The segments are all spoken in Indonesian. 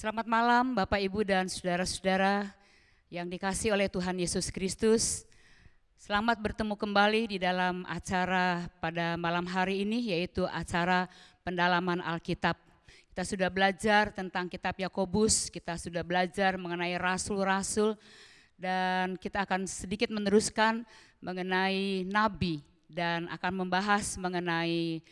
Selamat malam Bapak Ibu dan saudara-saudara yang dikasihi oleh Tuhan Yesus Kristus. Selamat bertemu kembali di dalam acara pada malam hari ini, yaitu acara pendalaman Alkitab. Kita sudah belajar tentang kitab Yakobus, kita sudah belajar mengenai rasul-rasul, dan kita akan sedikit meneruskan mengenai nabi dan akan membahas mengenai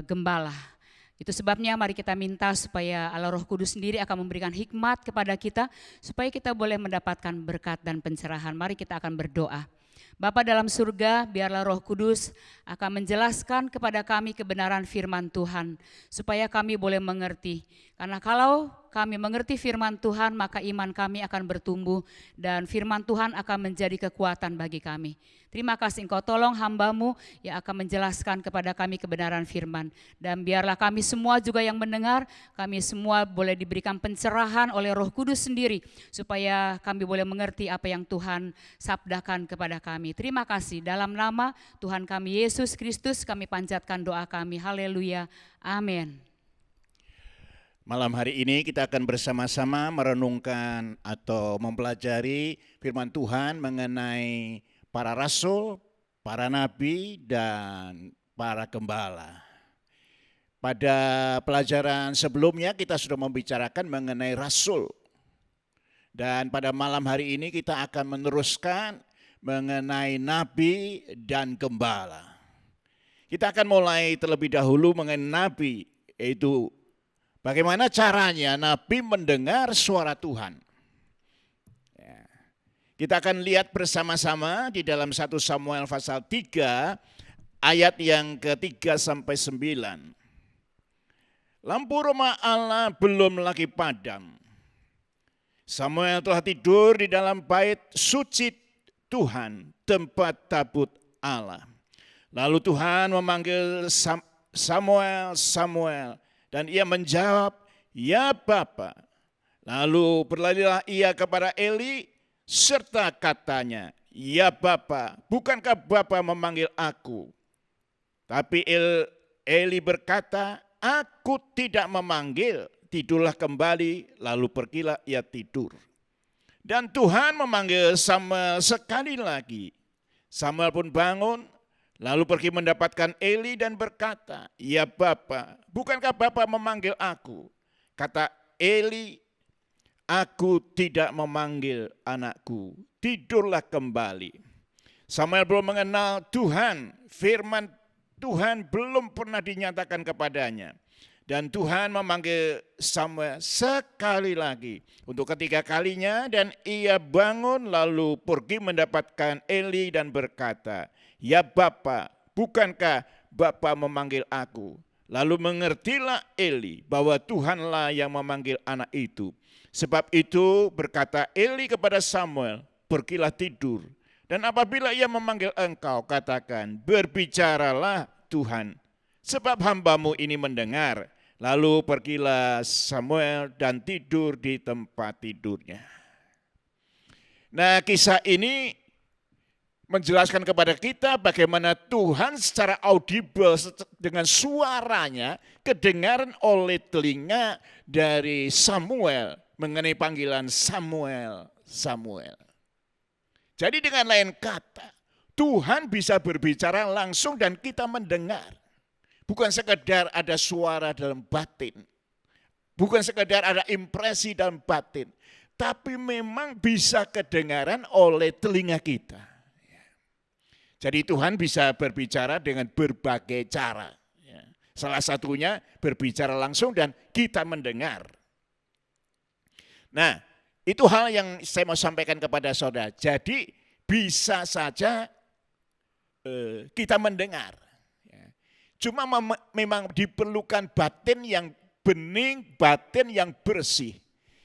gembala. Itu sebabnya mari kita minta supaya Allah Roh Kudus sendiri akan memberikan hikmat kepada kita supaya kita boleh mendapatkan berkat dan pencerahan. Mari kita akan berdoa. Bapa dalam surga, biarlah Roh Kudus akan menjelaskan kepada kami kebenaran firman Tuhan supaya kami boleh mengerti. Karena kalau kami mengerti firman Tuhan, maka iman kami akan bertumbuh dan firman Tuhan akan menjadi kekuatan bagi kami. Terima kasih Engkau tolong hamba-Mu yang akan menjelaskan kepada kami kebenaran firman. Dan biarlah kami semua juga yang mendengar, kami semua boleh diberikan pencerahan oleh Roh Kudus sendiri supaya kami boleh mengerti apa yang Tuhan sabdakan kepada kami. Terima kasih, dalam nama Tuhan kami Yesus Kristus kami panjatkan doa kami. Haleluya, amin. Malam hari ini kita akan bersama-sama merenungkan atau mempelajari firman Tuhan mengenai para rasul, para nabi, dan para gembala. Pada pelajaran sebelumnya kita sudah membicarakan mengenai rasul. Dan pada malam hari ini kita akan meneruskan mengenai nabi dan gembala. Kita akan mulai terlebih dahulu mengenai nabi, yaitu bagaimana caranya nabi mendengar suara Tuhan. Kita akan lihat bersama-sama di dalam 1 Samuel pasal 3 ayat yang ke-3 sampai 9. Lampu rumah Allah belum lagi padam. Samuel telah tidur di dalam bait suci Tuhan, tempat tabut Allah. Lalu Tuhan memanggil Samuel, Samuel, dan ia menjawab, "Ya Bapa." Lalu berlarilah ia kepada Eli, serta katanya, "Ya Bapa, bukankah Bapa memanggil aku?" Tapi Eli berkata, "Aku tidak memanggil." Tidurlah kembali, lalu pergilah ia tidur. Dan Tuhan memanggil Samuel sekali lagi. Samuel pun bangun, lalu pergi mendapatkan Eli dan berkata, "Ya Bapa, bukankah Bapa memanggil aku?" Kata Eli, "Aku tidak memanggil anakku, tidurlah kembali." Samuel belum mengenal Tuhan, firman Tuhan belum pernah dinyatakan kepadanya. Dan Tuhan memanggil Samuel sekali lagi untuk ketiga kalinya, dan ia bangun lalu pergi mendapatkan Eli dan berkata, "Ya Bapa, bukankah Bapa memanggil aku?" Lalu mengertilah Eli bahwa Tuhanlah yang memanggil anak itu. Sebab itu berkata Eli kepada Samuel, "Pergilah tidur. Dan apabila ia memanggil engkau, katakan, 'Berbicaralah Tuhan, sebab hamba-Mu ini mendengar.'" Lalu pergilah Samuel dan tidur di tempat tidurnya. Nah, kisah ini menjelaskan kepada kita bagaimana Tuhan secara audible dengan suaranya kedengaran oleh telinga dari Samuel mengenai panggilan Samuel, Samuel. Jadi dengan lain kata, Tuhan bisa berbicara langsung dan kita mendengar. Bukan sekedar ada suara dalam batin, bukan sekedar ada impresi dalam batin, tapi memang bisa kedengaran oleh telinga kita. Jadi Tuhan bisa berbicara dengan berbagai cara. Salah satunya berbicara langsung dan kita mendengar. Nah, itu hal yang saya mau sampaikan kepada saudara. Jadi bisa saja kita mendengar. Cuma memang diperlukan batin yang bening, batin yang bersih.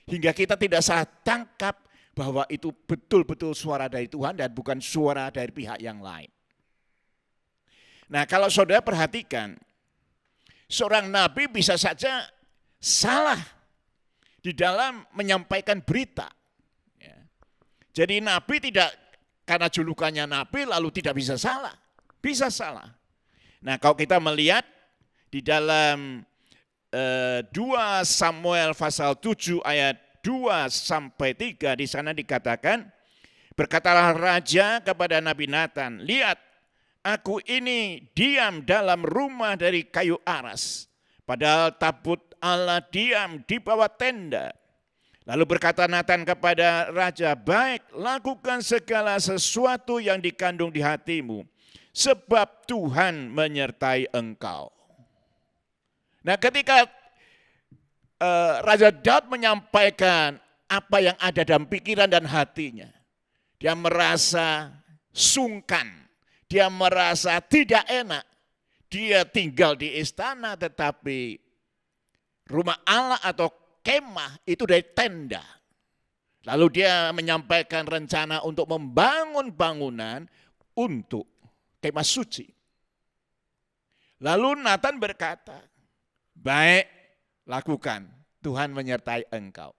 Hingga kita tidak salah tangkap bahwa itu betul-betul suara dari Tuhan dan bukan suara dari pihak yang lain. Nah, kalau saudara perhatikan, seorang nabi bisa saja salah di dalam menyampaikan berita. Jadi nabi tidak, karena julukannya nabi lalu tidak bisa salah. Bisa salah. Nah, kalau kita melihat di dalam 2 Samuel pasal 7 ayat 2 sampai 3 di sana dikatakan, berkatalah raja kepada Nabi Nathan, lihat, aku ini diam dalam rumah dari kayu aras, padahal tabut Allah diam di bawah tenda. Lalu berkata Nathan kepada raja, baik, lakukan segala sesuatu yang dikandung di hatimu, sebab Tuhan menyertai engkau. Nah, ketika Raja Daud menyampaikan apa yang ada dalam pikiran dan hatinya, dia merasa sungkan, dia merasa tidak enak. Dia tinggal di istana tetapi rumah Allah atau kemah itu dari tenda. Lalu dia menyampaikan rencana untuk membangun bangunan untuk kemah suci. Lalu Nathan berkata, baik, lakukan, Tuhan menyertai engkau.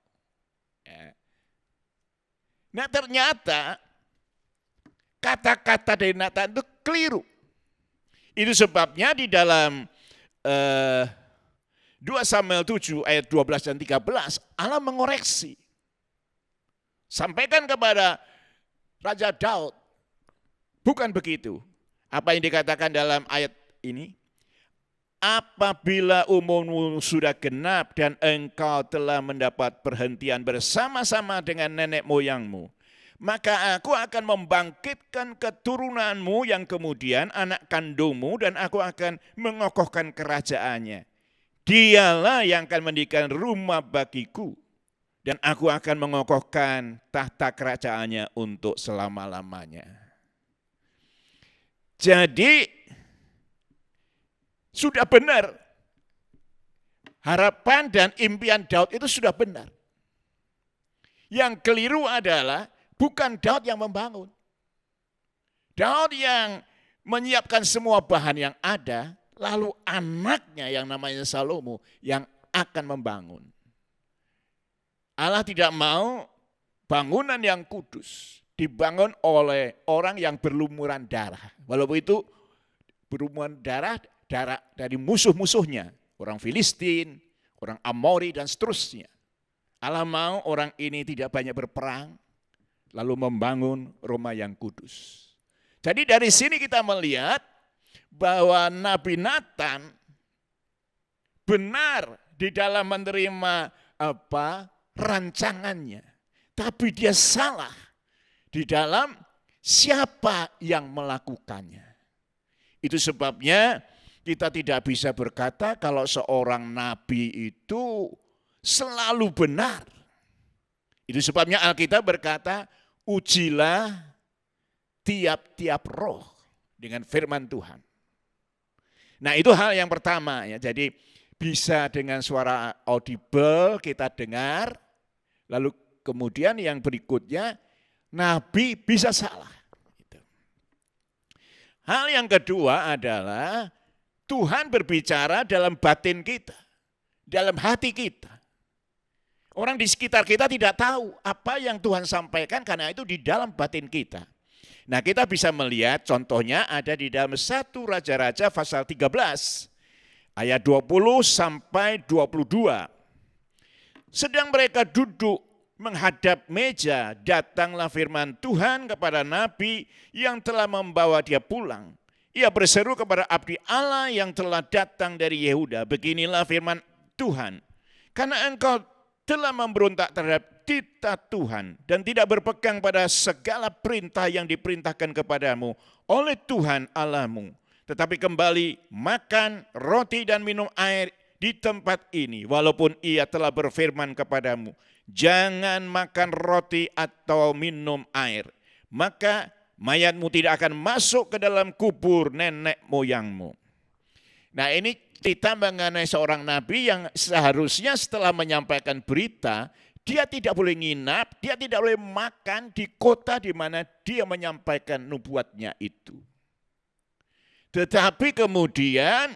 Nah, ternyata kata-kata dari Nathan itu keliru. Itu sebabnya di dalam 2 Samuel 7 ayat 12 dan 13 Allah mengoreksi. Sampaikan kepada Raja Daud, bukan begitu. Apa yang dikatakan dalam ayat ini? Apabila umurmu sudah genap dan engkau telah mendapat perhentian bersama-sama dengan nenek moyangmu, maka aku akan membangkitkan keturunanmu yang kemudian anak kandungmu dan aku akan mengokohkan kerajaannya. Dialah yang akan mendirikan rumah bagiku dan aku akan mengokohkan tahta kerajaannya untuk selama-lamanya. Jadi sudah benar. Harapan dan impian Daud itu sudah benar. Yang keliru adalah bukan Daud yang membangun. Daud yang menyiapkan semua bahan yang ada, lalu anaknya yang namanya Salomo yang akan membangun. Allah tidak mau bangunan yang kudus dibangun oleh orang yang berlumuran darah. Walaupun itu berlumuran darah dari musuh-musuhnya, orang Filistin, orang Amori dan seterusnya. Allah mau orang ini tidak banyak berperang, lalu membangun rumah yang kudus. Jadi dari sini kita melihat bahwa Nabi Nathan benar di dalam menerima rancangannya, tapi dia salah di dalam siapa yang melakukannya. Itu sebabnya kita tidak bisa berkata kalau seorang nabi itu selalu benar. Itu sebabnya Alkitab berkata, ujilah tiap-tiap roh dengan firman Tuhan. Nah, itu hal yang pertama ya. Jadi bisa dengan suara audible kita dengar, lalu kemudian yang berikutnya nabi bisa salah. Hal yang kedua adalah Tuhan berbicara dalam batin kita, dalam hati kita. Orang di sekitar kita tidak tahu apa yang Tuhan sampaikan karena itu di dalam batin kita. Nah, kita bisa melihat contohnya ada di dalam 1 Raja-Raja pasal 13 ayat 20 sampai 22. Sedang mereka duduk menghadap meja, datanglah firman Tuhan kepada nabi yang telah membawa dia pulang. Ia berseru kepada abdi Allah yang telah datang dari Yehuda, beginilah firman Tuhan, karena engkau telah memberontak terhadap titah Tuhan dan tidak berpegang pada segala perintah yang diperintahkan kepadamu oleh Tuhan Allahmu, tetapi kembali makan roti dan minum air di tempat ini, walaupun ia telah berfirman kepadamu, jangan makan roti atau minum air, maka mayatmu tidak akan masuk ke dalam kubur nenek moyangmu. Nah, ini cerita mengenai seorang nabi yang seharusnya setelah menyampaikan berita, dia tidak boleh nginap, dia tidak boleh makan di kota di mana dia menyampaikan nubuatnya itu. Tetapi kemudian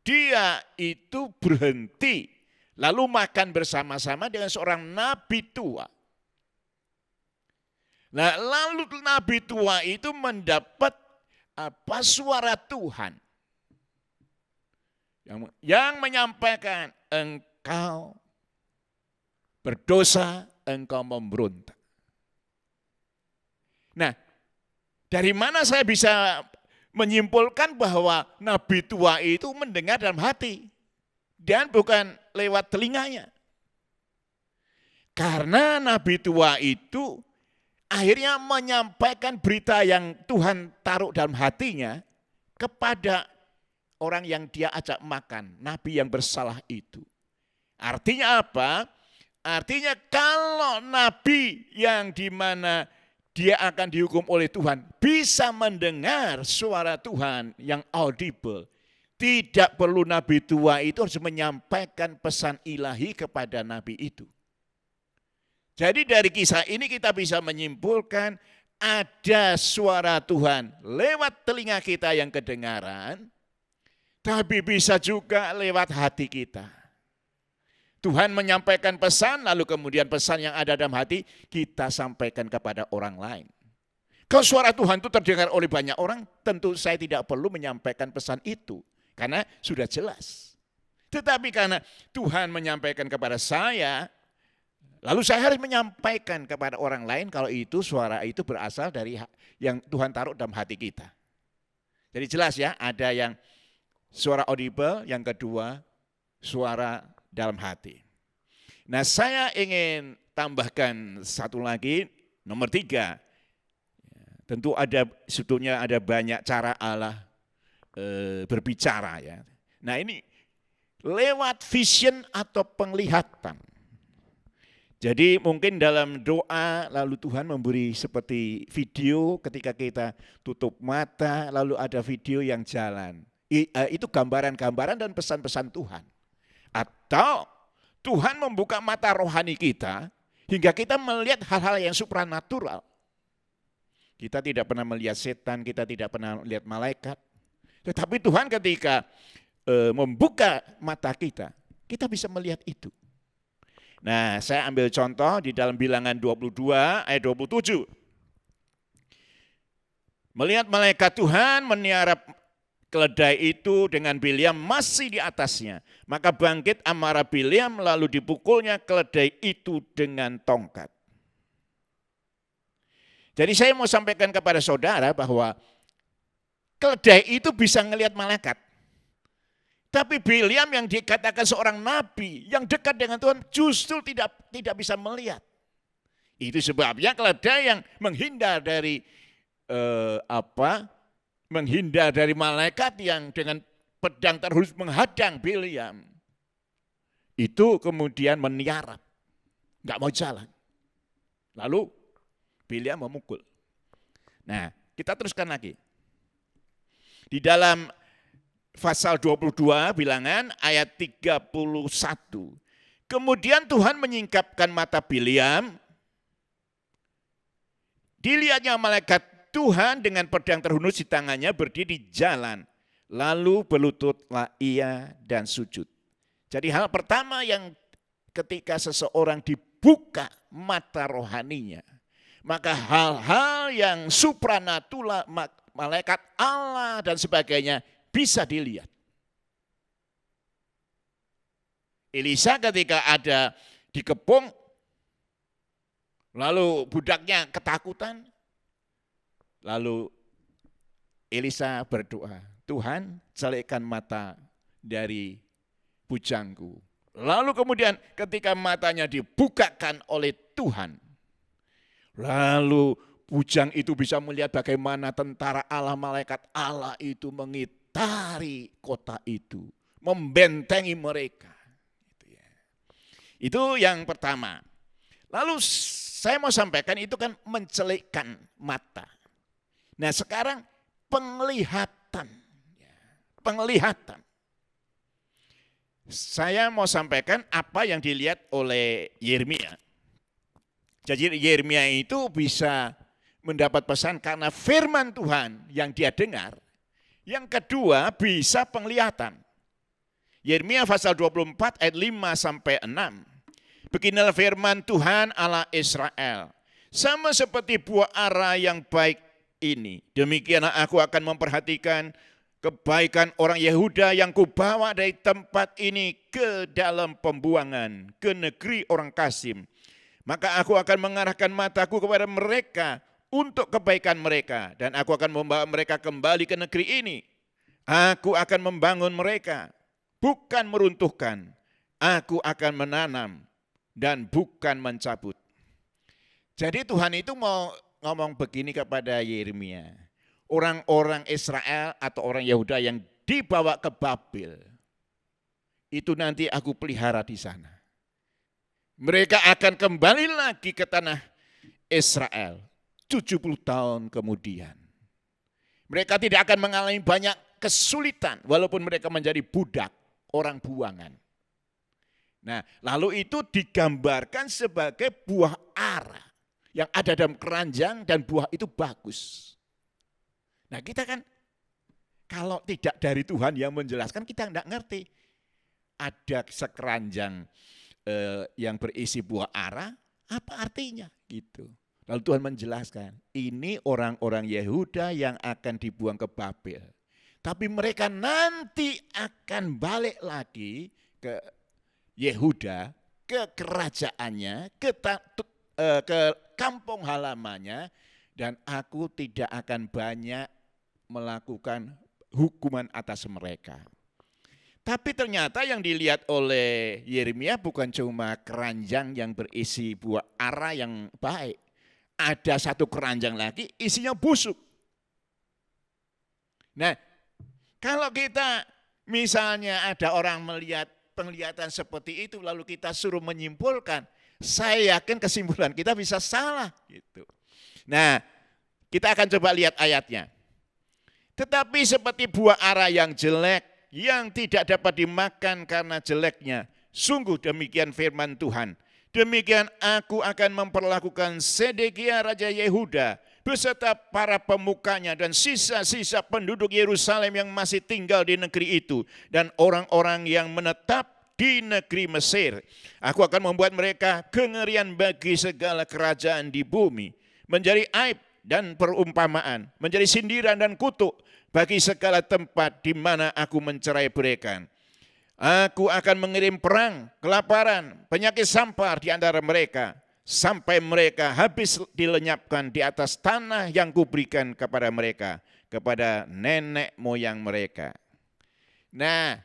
dia itu berhenti, lalu makan bersama-sama dengan seorang nabi tua. Nah, lalu nabi tua itu mendapat suara Tuhan. yang menyampaikan engkau berdosa, engkau memberontak. Nah, dari mana saya bisa menyimpulkan bahwa nabi tua itu mendengar dalam hati dan bukan lewat telinganya? Karena nabi tua itu akhirnya menyampaikan berita yang Tuhan taruh dalam hatinya kepada orang yang dia ajak makan, nabi yang bersalah itu. Artinya apa? Artinya kalau nabi yang dimana dia akan dihukum oleh Tuhan bisa mendengar suara Tuhan yang audible. Tidak perlu nabi tua itu harus menyampaikan pesan ilahi kepada nabi itu. Jadi dari kisah ini kita bisa menyimpulkan ada suara Tuhan lewat telinga kita yang kedengaran, tapi bisa juga lewat hati kita. Tuhan menyampaikan pesan, lalu kemudian pesan yang ada dalam hati kita sampaikan kepada orang lain. Kalau suara Tuhan itu terdengar oleh banyak orang, tentu saya tidak perlu menyampaikan pesan itu, karena sudah jelas. Tetapi karena Tuhan menyampaikan kepada saya, lalu saya harus menyampaikan kepada orang lain kalau itu suara itu berasal dari yang Tuhan taruh dalam hati kita. Jadi jelas ya, ada yang suara audible, yang kedua suara dalam hati. Nah, saya ingin tambahkan satu lagi, nomor 3. Tentu sebetulnya ada banyak cara Allah berbicara ya. Nah, ini lewat vision atau penglihatan. Jadi mungkin dalam doa lalu Tuhan memberi seperti video ketika kita tutup mata lalu ada video yang jalan. Itu gambaran-gambaran dan pesan-pesan Tuhan. Atau Tuhan membuka mata rohani kita hingga kita melihat hal-hal yang supranatural. Kita tidak pernah melihat setan, kita tidak pernah melihat malaikat. Tetapi Tuhan ketika membuka mata kita bisa melihat itu. Nah, saya ambil contoh di dalam Bilangan 22 ayat 27. Melihat malaikat Tuhan meniarap keledai itu dengan Bileam masih di atasnya. Maka bangkit amarah Bileam lalu dipukulnya keledai itu dengan tongkat. Jadi saya mau sampaikan kepada saudara bahwa keledai itu bisa ngelihat malaikat. Tapi Bileam yang dikatakan seorang nabi yang dekat dengan Tuhan justru tidak bisa melihat. Itu sebabnya keledai yang menghindar dari menghindar dari malaikat yang dengan pedang terus menghadang Bileam. Itu kemudian meniarap, nggak mau jalan. Lalu Bileam memukul. Nah, kita teruskan lagi. Di dalam pasal 22 Bilangan ayat 31. Kemudian Tuhan menyingkapkan mata Bileam. Dilihatnya malaikat Tuhan dengan pedang terhunus di tangannya berdiri di jalan. Lalu berlututlah ia dan sujud. Jadi hal pertama yang ketika seseorang dibuka mata rohaninya, maka hal-hal yang supranatural, malaikat Allah dan sebagainya bisa dilihat. Elisa ketika ada dikepung, lalu budaknya ketakutan, lalu Elisa berdoa, Tuhan celekkan mata dari bujangku. Lalu kemudian ketika matanya dibukakan oleh Tuhan, lalu bujang itu bisa melihat bagaimana tentara Allah, malaikat Allah itu mengitari kota itu, membentengi mereka. Itu yang pertama. Lalu saya mau sampaikan itu kan mencelikkan mata. Nah sekarang penglihatan. Penglihatan. Saya mau sampaikan apa yang dilihat oleh Yeremia. Jadi Yeremia itu bisa mendapat pesan karena firman Tuhan yang dia dengar. Yang kedua bisa penglihatan. Yeremia pasal 24 ayat 5 sampai 6. Beginilah firman Tuhan Allah Israel. Sama seperti buah ara yang baik ini, demikianlah aku akan memperhatikan kebaikan orang Yehuda yang kubawa dari tempat ini ke dalam pembuangan, ke negeri orang Kasim. Maka aku akan mengarahkan mataku kepada mereka untuk kebaikan mereka. Dan aku akan membawa mereka kembali ke negeri ini. Aku akan membangun mereka, bukan meruntuhkan. Aku akan menanam dan bukan mencabut. Jadi Tuhan itu mau ngomong begini kepada Yeremia. Orang-orang Israel atau orang Yehuda yang dibawa ke Babel, itu nanti aku pelihara di sana. Mereka akan kembali lagi ke tanah Israel 70 tahun kemudian. Mereka tidak akan mengalami banyak kesulitan walaupun mereka menjadi budak orang buangan. Nah, lalu itu digambarkan sebagai buah ara yang ada dalam keranjang dan buah itu bagus. Nah, kita kan kalau tidak dari Tuhan yang menjelaskan kita tidak ngerti. Ada sekeranjang yang berisi buah ara, apa artinya gitu. Lalu Tuhan menjelaskan, ini orang-orang Yehuda yang akan dibuang ke Babel. Tapi mereka nanti akan balik lagi ke Yehuda, ke kerajaannya, ke kampung halamannya, dan aku tidak akan banyak melakukan hukuman atas mereka. Tapi ternyata yang dilihat oleh Yeremia bukan cuma keranjang yang berisi buah ara yang baik. Ada satu keranjang lagi isinya busuk. Nah, kalau kita misalnya ada orang melihat penglihatan seperti itu lalu kita suruh menyimpulkan, saya yakin kesimpulan kita bisa salah gitu. Nah, kita akan coba lihat ayatnya. Tetapi seperti buah ara yang jelek, yang tidak dapat dimakan karena jeleknya, sungguh demikian firman Tuhan. Demikian aku akan memperlakukan Sedekia Raja Yehuda beserta para pemukanya dan sisa-sisa penduduk Yerusalem yang masih tinggal di negeri itu dan orang-orang yang menetap di negeri Mesir. Aku akan membuat mereka kengerian bagi segala kerajaan di bumi, menjadi aib dan perumpamaan, menjadi sindiran dan kutuk bagi segala tempat di mana aku mencerai-beraikan. Aku akan mengirim perang, kelaparan, penyakit sampar di antara mereka, sampai mereka habis dilenyapkan di atas tanah yang kuberikan kepada mereka, kepada nenek moyang mereka. Nah,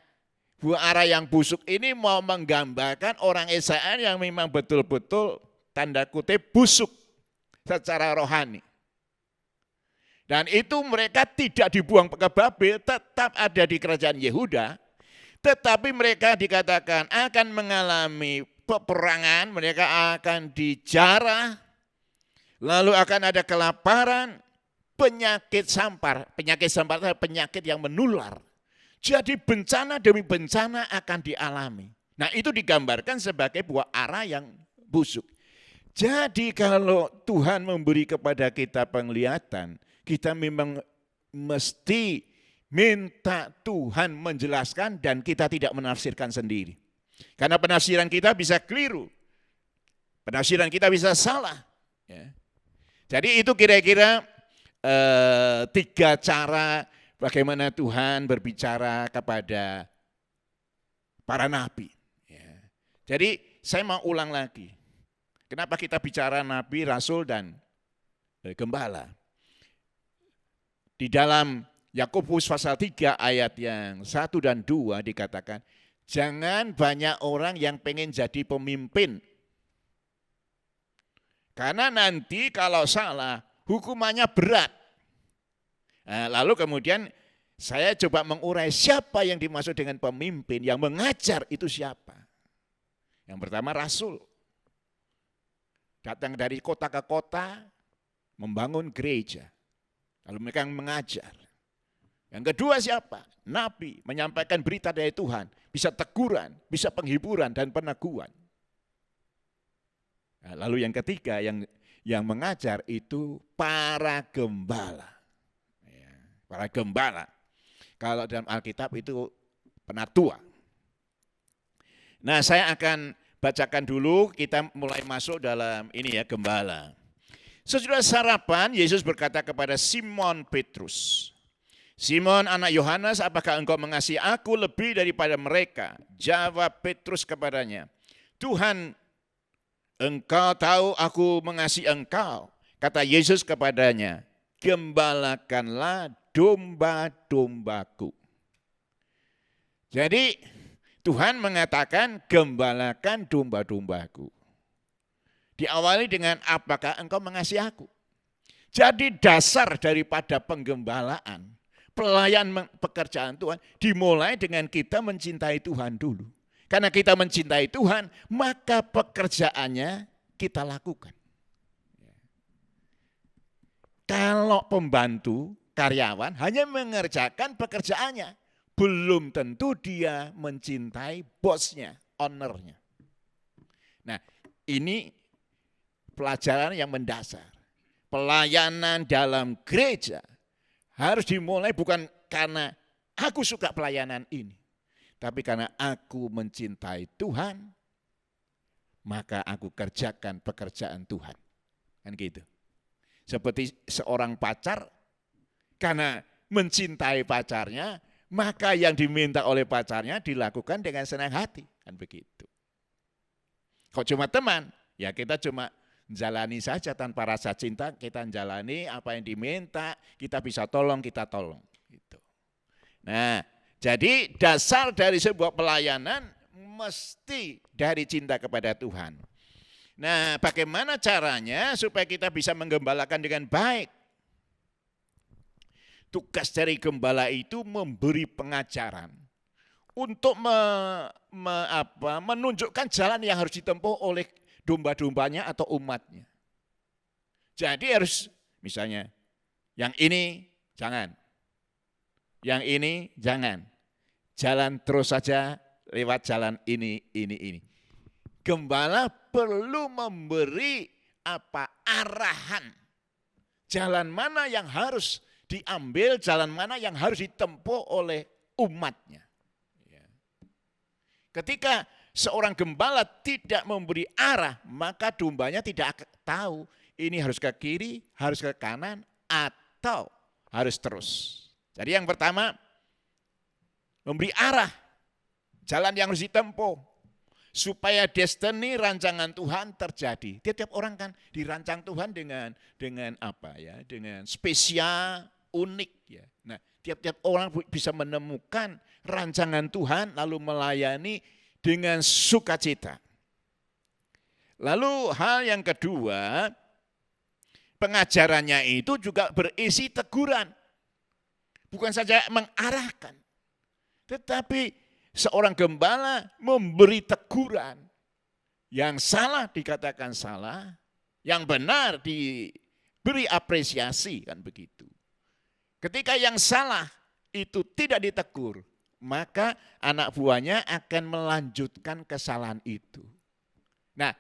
buah ara yang busuk ini mau menggambarkan orang Israel yang memang betul-betul tanda kutip busuk secara rohani. Dan itu mereka tidak dibuang ke Babel, tetap ada di kerajaan Yehuda. Tetapi mereka dikatakan akan mengalami peperangan, mereka akan dijarah, lalu akan ada kelaparan, penyakit sampar. Penyakit sampar adalah penyakit yang menular. Jadi bencana demi bencana akan dialami. Nah, itu digambarkan sebagai buah ara yang busuk. Jadi kalau Tuhan memberi kepada kita penglihatan, kita memang mesti minta Tuhan menjelaskan dan kita tidak menafsirkan sendiri. Karena penafsiran kita bisa keliru. Penafsiran kita bisa salah. Ya. Jadi itu kira-kira 3 cara bagaimana Tuhan berbicara kepada para nabi. Ya. Jadi saya mau ulang lagi. Kenapa kita bicara nabi, rasul, dan gembala? Di dalam Yakobus pasal 3 ayat yang 1 dan 2 dikatakan, jangan banyak orang yang pengen jadi pemimpin. Karena nanti kalau salah, hukumannya berat. Nah, lalu kemudian saya coba mengurai siapa yang dimaksud dengan pemimpin, yang mengajar itu siapa. Yang pertama rasul. Datang dari kota ke kota, membangun gereja. Lalu mereka mengajar. Yang kedua siapa? Nabi, menyampaikan berita dari Tuhan. Bisa teguran, bisa penghiburan dan peneguhan. Nah, lalu yang ketiga yang mengajar itu para gembala. Ya, para gembala. Kalau dalam Alkitab itu penatua. Nah, saya akan bacakan dulu, kita mulai masuk dalam ini ya, gembala. Sesudah sarapan, Yesus berkata kepada Simon Petrus, Simon anak Yohanes, apakah engkau mengasihi aku lebih daripada mereka? Jawab Petrus kepadanya, Tuhan, engkau tahu aku mengasihi engkau. Kata Yesus kepadanya, gembalakanlah domba-dombaku. Jadi Tuhan mengatakan gembalakan domba-dombaku. Diawali dengan apakah engkau mengasihi aku. Jadi dasar daripada penggembalaan, pelayan pekerjaan Tuhan dimulai dengan kita mencintai Tuhan dulu. Karena kita mencintai Tuhan, maka pekerjaannya kita lakukan. Kalau pembantu, karyawan hanya mengerjakan pekerjaannya, belum tentu dia mencintai bosnya, ownernya. Nah, ini pelajaran yang mendasar. Pelayanan dalam gereja harus dimulai bukan karena aku suka pelayanan ini, tapi karena aku mencintai Tuhan, maka aku kerjakan pekerjaan Tuhan. Kan gitu. Seperti seorang pacar, karena mencintai pacarnya, maka yang diminta oleh pacarnya dilakukan dengan senang hati. Kan begitu. Kalau cuma teman, ya kita cuma jalani saja tanpa rasa cinta, kita jalani apa yang diminta, kita bisa tolong, kita tolong. Gitu. Nah, jadi dasar dari sebuah pelayanan mesti dari cinta kepada Tuhan. Nah, bagaimana caranya supaya kita bisa menggembalakan dengan baik? Tugas dari gembala itu memberi pengajaran untuk menunjukkan jalan yang harus ditempuh oleh domba-dombanya atau umatnya. Jadi harus misalnya yang ini jangan, yang ini jangan, jalan terus saja lewat jalan ini. Gembala perlu memberi arahan, jalan mana yang harus diambil, jalan mana yang harus ditempuh oleh umatnya. Ketika seorang gembala tidak memberi arah, maka dombanya tidak tahu ini harus ke kiri, harus ke kanan, atau harus terus. Jadi yang pertama, memberi arah, jalan yang harus ditempuh, supaya destiny rancangan Tuhan terjadi. Tiap-tiap orang kan dirancang Tuhan dengan apa ya? Dengan spesial, unik ya. Nah, tiap-tiap orang bisa menemukan rancangan Tuhan lalu melayani dengan sukacita. Lalu hal yang kedua, pengajarannya itu juga berisi teguran. Bukan saja mengarahkan, tetapi seorang gembala memberi teguran. Yang salah dikatakan salah, yang benar diberi apresiasi, kan begitu. Ketika yang salah itu tidak ditegur, maka anak buahnya akan melanjutkan kesalahan itu. Nah,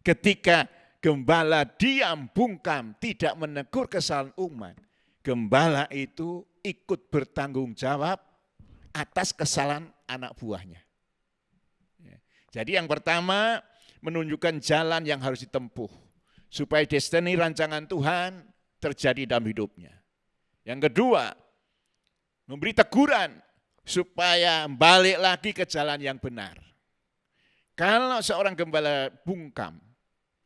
ketika gembala diam bungkam tidak menegur kesalahan umat, gembala itu ikut bertanggung jawab atas kesalahan anak buahnya. Jadi yang pertama, menunjukkan jalan yang harus ditempuh supaya destiny rancangan Tuhan terjadi dalam hidupnya. Yang kedua, memberi teguran supaya balik lagi ke jalan yang benar. Kalau seorang gembala bungkam,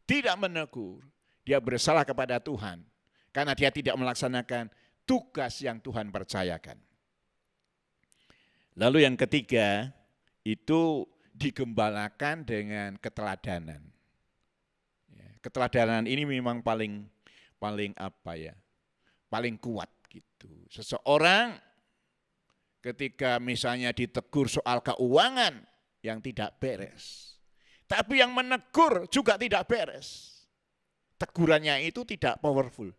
tidak menegur, dia bersalah kepada Tuhan karena dia tidak melaksanakan tugas yang Tuhan percayakan. Lalu yang ketiga, itu digembalakan dengan keteladanan. Keteladanan ini memang paling paling kuat gitu. Seseorang ketika misalnya ditegur soal keuangan yang tidak beres, tapi yang menegur juga tidak beres. Tegurannya itu tidak powerful.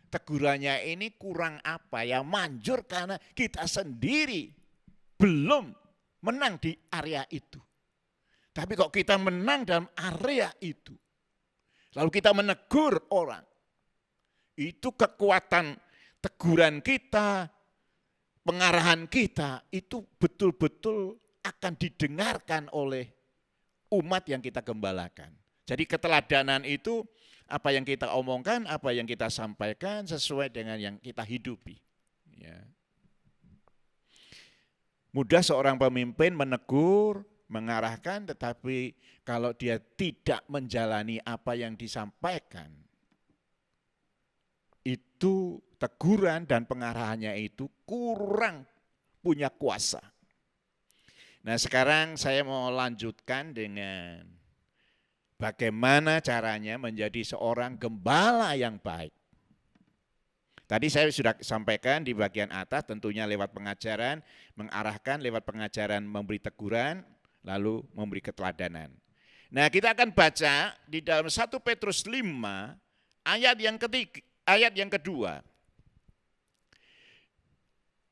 Tegurannya ini kurang manjur karena kita sendiri belum menang di area itu. Tapi kok kita menang dalam area itu, lalu kita menegur orang, itu kekuatan teguran kita, pengarahan kita, itu betul-betul akan didengarkan oleh umat yang kita gembalakan. Jadi keteladanan itu apa yang kita omongkan, apa yang kita sampaikan sesuai dengan yang kita hidupi. Ya. Mudah seorang pemimpin menegur, mengarahkan, tetapi kalau dia tidak menjalani apa yang disampaikan, itu teguran dan pengarahannya itu kurang punya kuasa. Nah, sekarang saya mau lanjutkan dengan bagaimana caranya menjadi seorang gembala yang baik. Tadi saya sudah sampaikan di bagian atas, tentunya lewat pengajaran, mengarahkan, lewat pengajaran memberi teguran, lalu memberi keteladanan. Nah, kita akan baca di dalam 1 Petrus 5 ayat yang kedua.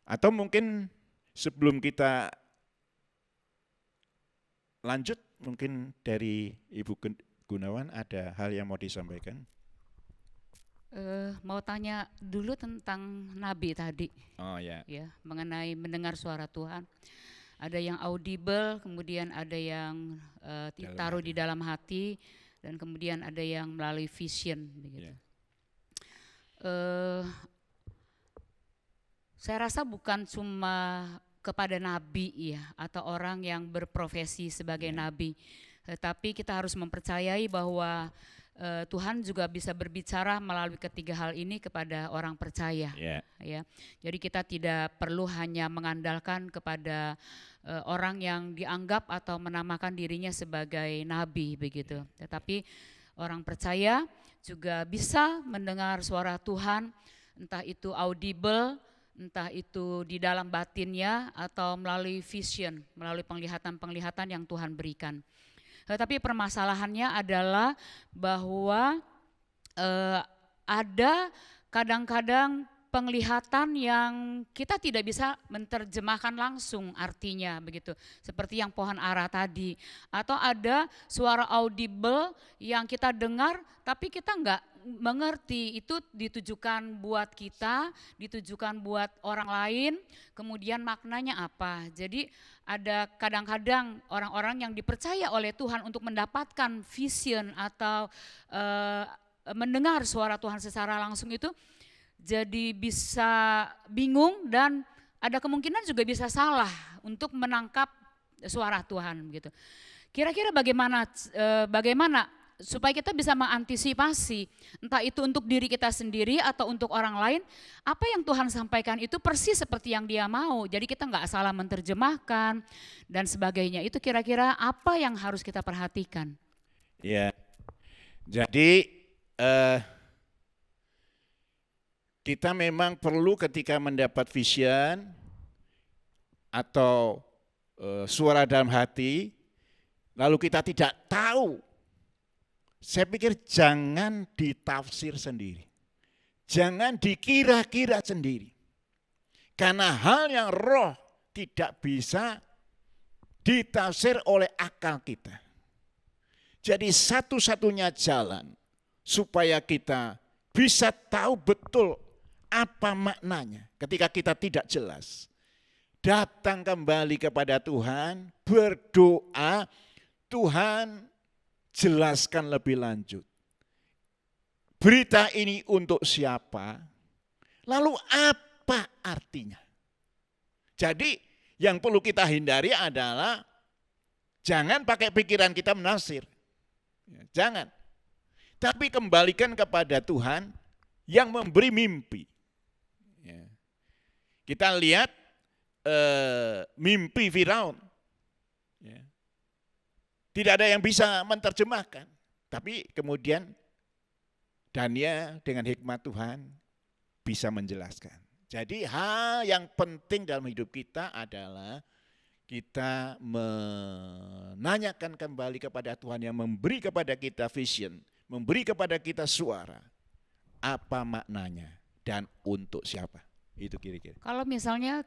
Atau mungkin sebelum kita lanjut, mungkin dari Ibu Gunawan ada hal yang mau disampaikan. Mau tanya dulu tentang nabi tadi. Oh ya. Ya, mengenai mendengar suara Tuhan. Ada yang audible, kemudian ada yang ditaruh di dalam hati, dan kemudian ada yang melalui vision begitu. Saya rasa bukan cuma kepada nabi ya, atau orang yang berprofesi sebagai nabi, tetapi kita harus mempercayai bahwa Tuhan juga bisa berbicara melalui ketiga hal ini kepada orang percaya. Ya. Jadi kita tidak perlu hanya mengandalkan kepada orang yang dianggap atau menamakan dirinya sebagai nabi begitu. Tetapi orang percaya juga bisa mendengar suara Tuhan, entah itu audible, entah itu di dalam batinnya atau melalui vision, melalui penglihatan-penglihatan yang Tuhan berikan. Tetapi permasalahannya adalah bahwa ada kadang-kadang penglihatan yang kita tidak bisa menerjemahkan langsung artinya begitu. Seperti yang pohon ara tadi. Atau ada suara audible yang kita dengar tapi kita enggak mengerti, itu ditujukan buat kita, ditujukan buat orang lain, kemudian maknanya apa. Jadi ada kadang-kadang orang-orang yang dipercaya oleh Tuhan untuk mendapatkan vision atau mendengar suara Tuhan secara langsung itu jadi bisa bingung dan ada kemungkinan juga bisa salah untuk menangkap suara Tuhan gitu. Kira-kira bagaimana supaya kita bisa mengantisipasi, entah itu untuk diri kita sendiri atau untuk orang lain, apa yang Tuhan sampaikan itu persis seperti yang Dia mau. Jadi kita nggak salah menerjemahkan dan sebagainya. Itu kira-kira apa yang harus kita perhatikan? Ya, jadi kita memang perlu ketika mendapat vision atau suara dalam hati, lalu kita tidak tahu. Saya pikir jangan ditafsir sendiri. Jangan dikira-kira sendiri. Karena hal yang roh tidak bisa ditafsir oleh akal kita. Jadi satu-satunya jalan supaya kita bisa tahu betul apa maknanya ketika kita tidak jelas. Datang kembali kepada Tuhan, berdoa, Tuhan jelaskan lebih lanjut. Berita ini untuk siapa? Lalu apa artinya? Jadi yang perlu kita hindari adalah jangan pakai pikiran kita menafsir. Jangan. Tapi kembalikan kepada Tuhan yang memberi mimpi. Kita lihat mimpi Firaun. Tidak ada yang bisa menerjemahkan. Tapi kemudian Daniel dengan hikmat Tuhan bisa menjelaskan. Jadi hal yang penting dalam hidup kita adalah kita menanyakan kembali kepada Tuhan yang memberi kepada kita vision, memberi kepada kita suara. Apa maknanya dan untuk siapa? Itu kira-kira. Kalau misalnya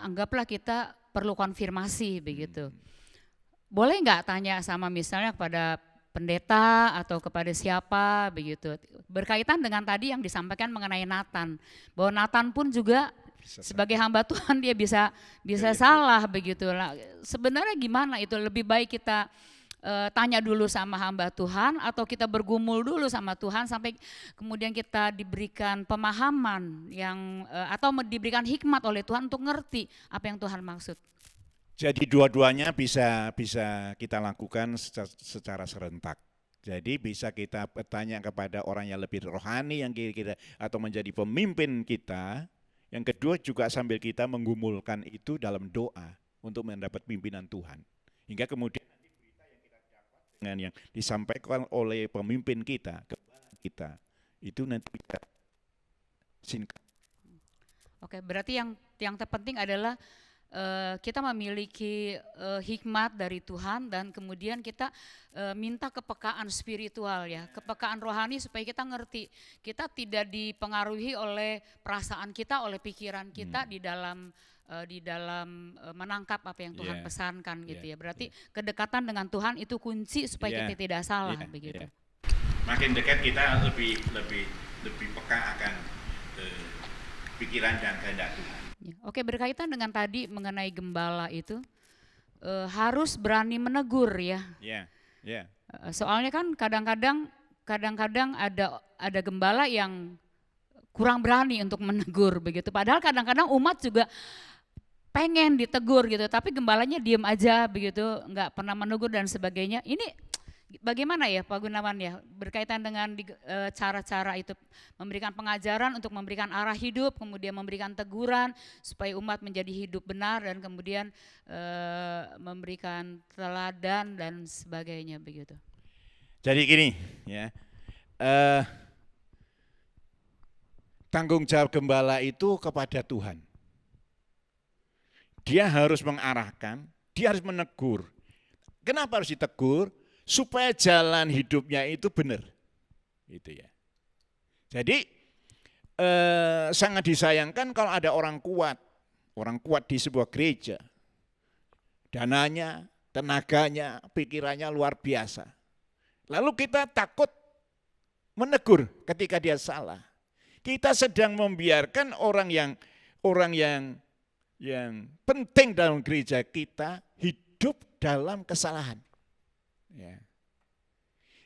anggaplah kita perlu konfirmasi begitu. Boleh nggak tanya sama misalnya kepada pendeta atau kepada siapa begitu. Berkaitan dengan tadi yang disampaikan mengenai Nathan. Bahwa Nathan pun juga sebagai hamba Tuhan dia bisa salah begitu. Sebenarnya gimana itu lebih baik kita tanya dulu sama hamba Tuhan atau kita bergumul dulu sama Tuhan sampai kemudian kita diberikan pemahaman yang atau diberikan hikmat oleh Tuhan untuk ngerti apa yang Tuhan maksud. Jadi dua-duanya bisa kita lakukan secara serentak. Jadi bisa kita bertanya kepada orang yang lebih rohani yang kira-kira atau menjadi pemimpin kita. Yang kedua juga sambil kita menggumulkan itu dalam doa untuk mendapat pimpinan Tuhan. Hingga kemudian dengan yang disampaikan oleh pemimpin kita, gembala kita, itu nanti kita singkat. Oke, berarti yang terpenting adalah kita memiliki hikmat dari Tuhan dan kemudian kita minta kepekaan spiritual ya, kepekaan rohani supaya kita ngerti. Kita tidak dipengaruhi oleh perasaan kita, oleh pikiran kita di dalam menangkap apa yang Tuhan pesankan gitu ya. Berarti kedekatan dengan Tuhan itu kunci supaya kita tidak salah begitu. Makin dekat kita lebih peka akan pikiran dan kehendak Tuhan. Oke, berkaitan dengan tadi mengenai gembala itu harus berani menegur ya. Soalnya kan kadang-kadang ada gembala yang kurang berani untuk menegur begitu. Padahal kadang-kadang umat juga pengen ditegur gitu, tapi gembalanya diem aja begitu, nggak pernah menegur dan sebagainya. Ini bagaimana ya Pak Gunawan ya, berkaitan dengan cara-cara itu memberikan pengajaran untuk memberikan arah hidup, kemudian memberikan teguran supaya umat menjadi hidup benar dan kemudian memberikan teladan dan sebagainya begitu. Jadi gini ya, tanggung jawab gembala itu kepada Tuhan. Dia harus mengarahkan, dia harus menegur. Kenapa harus ditegur? Supaya jalan hidupnya itu benar, gitu ya. Jadi sangat disayangkan kalau ada orang kuat di sebuah gereja, dananya, tenaganya, pikirannya luar biasa. Lalu kita takut menegur ketika dia salah. Kita sedang membiarkan orang yang penting dalam gereja kita hidup dalam kesalahan. Ya.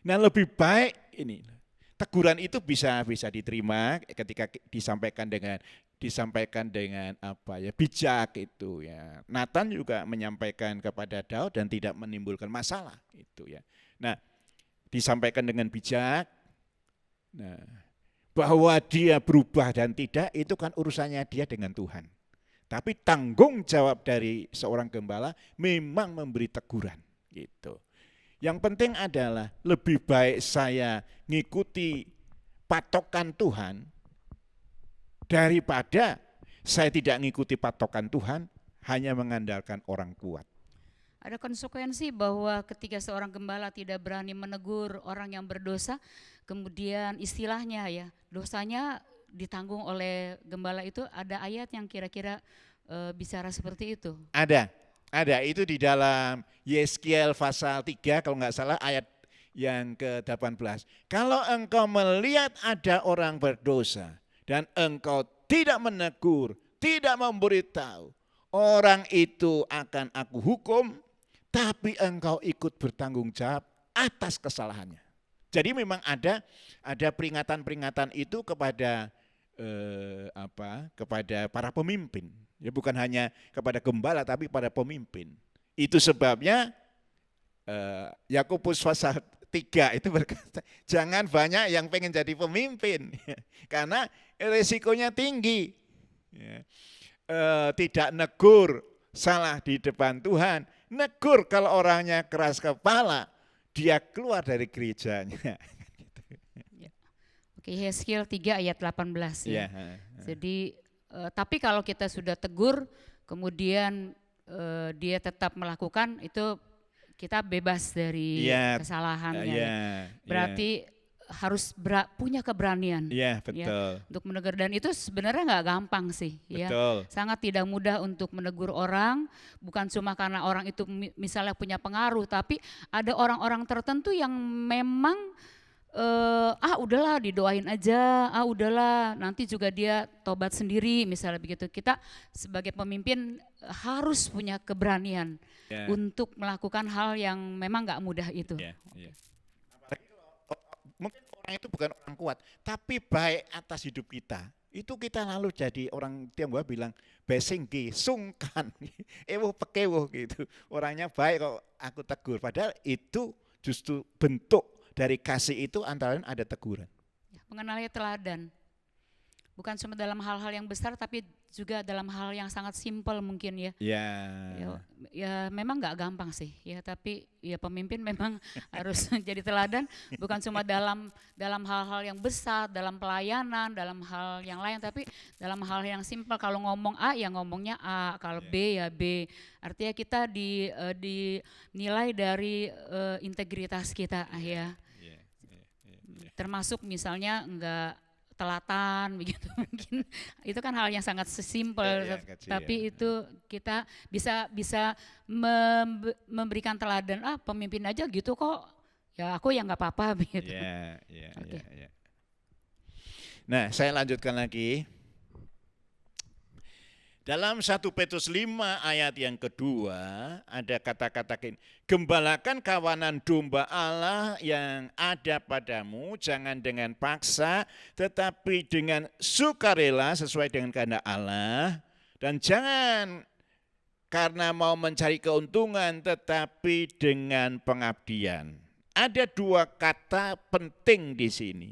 Nah lebih baik ini teguran itu bisa diterima ketika disampaikan dengan apa ya, bijak itu ya. Nathan juga menyampaikan kepada Daud dan tidak menimbulkan masalah itu ya. Nah disampaikan dengan bijak. Nah bahwa dia berubah dan tidak itu kan urusannya dia dengan Tuhan. Tapi tanggung jawab dari seorang gembala memang memberi teguran gitu. Yang penting adalah lebih baik saya ngikuti patokan Tuhan daripada saya tidak ngikuti patokan Tuhan hanya mengandalkan orang kuat. Ada konsekuensi bahwa ketika seorang gembala tidak berani menegur orang yang berdosa, kemudian istilahnya ya, dosanya ditanggung oleh gembala itu, ada ayat yang kira-kira bicara seperti itu? Ada, itu di dalam Yeskiel pasal 3 kalau nggak salah ayat yang ke-18. Kalau engkau melihat ada orang berdosa dan engkau tidak menegur, tidak memberitahu, orang itu akan aku hukum, tapi engkau ikut bertanggung jawab atas kesalahannya. Jadi memang ada peringatan-peringatan itu kepada kepada para pemimpin. Ya bukan hanya kepada gembala tapi pada pemimpin. Itu sebabnya Yakobus pasal 3 itu berkata, jangan banyak yang pengen jadi pemimpin karena resikonya tinggi. Ya. Tidak negur salah di depan Tuhan, negur kalau orangnya keras kepala, dia keluar dari gerejanya. Oke, Yeskiel 3 ayat 18 ya. Jadi tapi kalau kita sudah tegur, kemudian dia tetap melakukan, itu kita bebas dari kesalahannya. Berarti harus punya keberanian betul. Untuk menegur, dan itu sebenarnya nggak gampang sih. Betul. Ya. Sangat tidak mudah untuk menegur orang, bukan cuma karena orang itu misalnya punya pengaruh, tapi ada orang-orang tertentu yang memang udahlah didoain aja, udahlah nanti juga dia tobat sendiri misalnya begitu. Kita sebagai pemimpin harus punya keberanian Ya, untuk melakukan hal yang memang nggak mudah itu. ya, ya. Mungkin orang itu bukan orang kuat, tapi baik atas hidup kita. Itu kita lalu jadi orang Tionghoa bilang besingki, sungkan, ewo pekewo gitu. Orangnya baik kok aku tegur. Padahal itu justru bentuk dari kasih itu antara lain ada teguran. Mengenali teladan, bukan cuma dalam hal-hal yang besar, tapi juga dalam hal yang sangat simpel mungkin ya. Ya, Ya memang nggak gampang sih ya, tapi ya pemimpin memang harus jadi teladan, bukan cuma dalam hal-hal yang besar, dalam pelayanan, dalam hal yang lain, tapi dalam hal yang simpel. Kalau ngomong A ya ngomongnya A, kalau B ya B. Artinya kita dinilai dari integritas kita ya. ya, Termasuk misalnya enggak telatan begitu mungkin itu kan hal yang sangat simpel, kecil, tapi ya. itu kita bisa memberikan teladan, pemimpin aja gitu kok ya, aku ya nggak apa-apa begitu. Ya, ya, Oke. ya. Nah, saya lanjutkan lagi. Dalam 1 Petrus 5 ayat yang kedua ada kata-kata gini, gembalakan kawanan domba Allah yang ada padamu, jangan dengan paksa tetapi dengan sukarela sesuai dengan kehendak Allah, dan jangan karena mau mencari keuntungan tetapi dengan pengabdian. Ada dua kata penting di sini.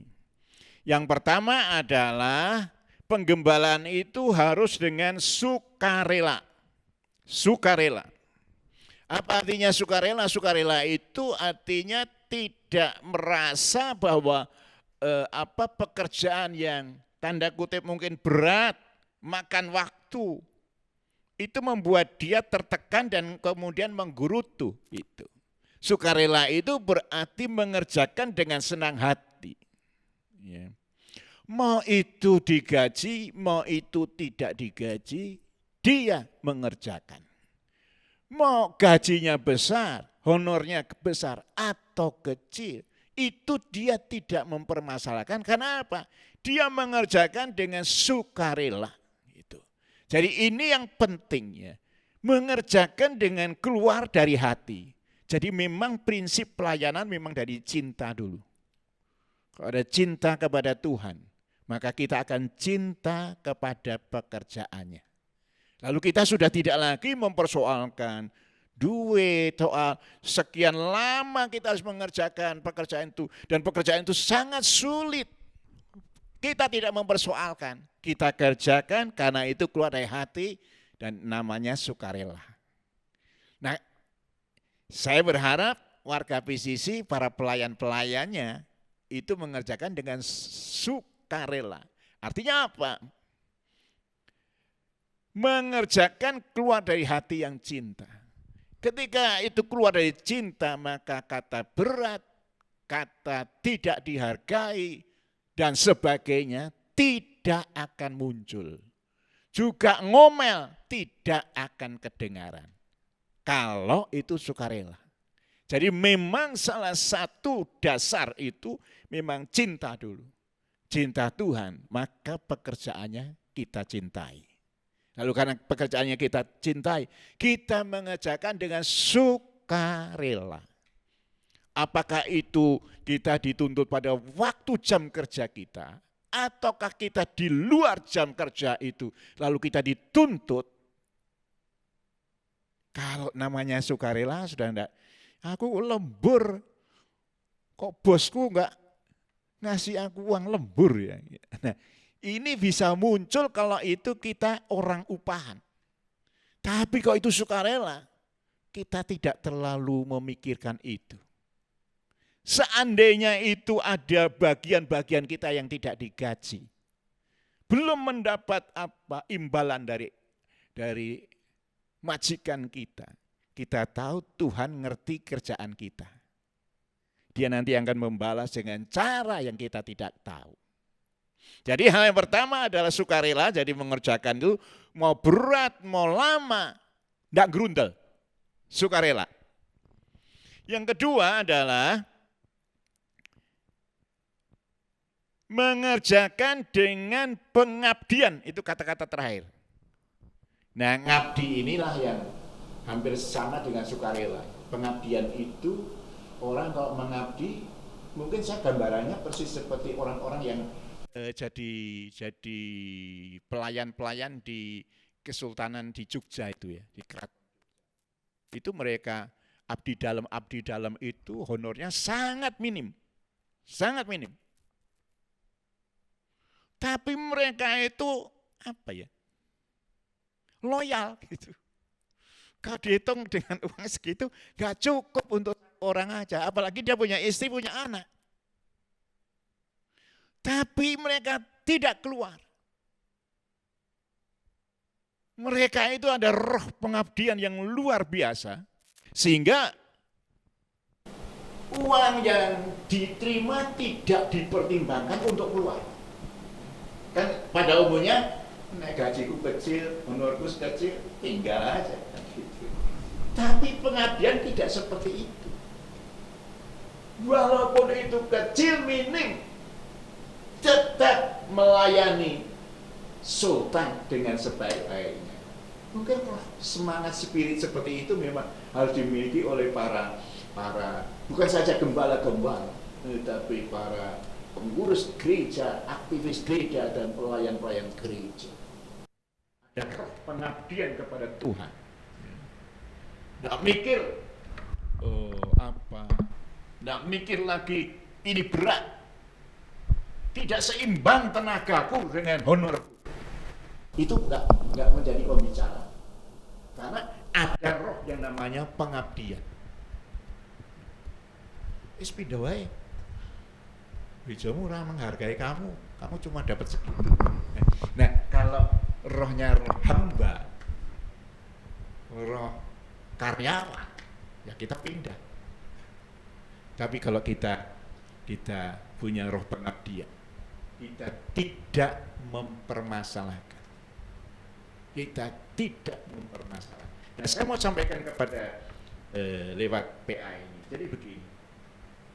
Yang pertama adalah penggembalaan itu harus dengan sukarela. Sukarela. Apa artinya sukarela? Sukarela itu artinya tidak merasa bahwa pekerjaan yang tanda kutip mungkin berat, makan waktu, itu membuat dia tertekan dan kemudian menggerutu itu. Sukarela itu berarti mengerjakan dengan senang hati. Ya. Mau itu digaji, mau itu tidak digaji, dia mengerjakan. Mau gajinya besar, honornya besar atau kecil, itu dia tidak mempermasalahkan. Karena apa? Dia mengerjakan dengan sukarela. Gitu. Jadi ini yang penting ya, mengerjakan dengan keluar dari hati. Jadi memang prinsip pelayanan memang dari cinta dulu. Kalau ada cinta kepada Tuhan, maka kita akan cinta kepada pekerjaannya. Lalu kita sudah tidak lagi mempersoalkan duit, soal sekian lama kita harus mengerjakan pekerjaan itu. Dan pekerjaan itu sangat sulit. Kita tidak mempersoalkan, kita kerjakan karena itu keluar dari hati dan namanya sukarela. Nah, saya berharap warga PCC, para pelayan-pelayannya itu mengerjakan dengan sukarela. Artinya apa? Mengerjakan keluar dari hati yang cinta. Ketika itu keluar dari cinta, maka kata berat, kata tidak dihargai, dan sebagainya tidak akan muncul. Juga ngomel tidak akan kedengaran. Kalau itu sukarela. Jadi memang salah satu dasar itu memang cinta dulu. Cinta Tuhan, maka pekerjaannya kita cintai. Lalu karena pekerjaannya kita cintai, kita mengerjakan dengan sukarela. Apakah itu kita dituntut pada waktu jam kerja kita, ataukah kita di luar jam kerja itu, lalu kita dituntut. Kalau namanya sukarela sudah enggak, aku lembur, kok bosku enggak ngasih aku uang lembur ya. Nah, ini bisa muncul kalau itu kita orang upahan. Tapi kalau itu sukarela, kita tidak terlalu memikirkan itu. Seandainya itu ada bagian-bagian kita yang tidak digaji, belum mendapat imbalan dari majikan kita, kita tahu Tuhan ngerti kerjaan kita. Dia nanti akan membalas dengan cara yang kita tidak tahu. Jadi hal yang pertama adalah sukarela, jadi mengerjakan itu mau berat, mau lama, tidak gerundel, sukarela. Yang kedua adalah mengerjakan dengan pengabdian, itu kata-kata terakhir. Nah, ngabdi inilah yang hampir sama dengan sukarela. Pengabdian itu, orang kalau mengabdi, mungkin saya gambarannya persis seperti orang-orang yang jadi pelayan-pelayan di Kesultanan di Jogja itu ya, di Keraton. Itu mereka abdi dalam itu honornya sangat minim. Sangat minim. Tapi mereka itu apa ya? Loyal gitu. Kalau dihitung dengan uang segitu gak cukup untuk orang aja, apalagi dia punya istri, punya anak. Tapi mereka tidak keluar. Mereka itu ada roh pengabdian yang luar biasa, sehingga uang yang diterima tidak dipertimbangkan untuk keluar. Kan pada umumnya, gajiku kecil, honorku kecil, tinggal aja. Gitu. Tapi pengabdian tidak seperti itu. Walaupun itu kecil, minim, tetap melayani sultan dengan sebaik-baiknya. Mungkin semangat spirit seperti itu memang harus dimiliki oleh para bukan saja gembala-gembala, tetapi para pengurus gereja, aktivis gereja, dan pelayan-pelayan gereja. Ada roh pengabdian kepada Tuhan. Nggak mikir, nggak mikir lagi ini berat, tidak seimbang tenagaku dengan honorku. Itu nggak menjadi pembicaraan, karena ada roh yang namanya pengabdian. Pindah wae. Gerejamu orang menghargai kamu cuma dapat segitu. Nah, kalau rohnya roh hamba, roh karyawan, ya kita pindah. Tapi kalau kita punya roh pengabdian, kita tidak mempermasalahkan. Nah, saya mau sampaikan kepada lewat PA ini. Jadi begini.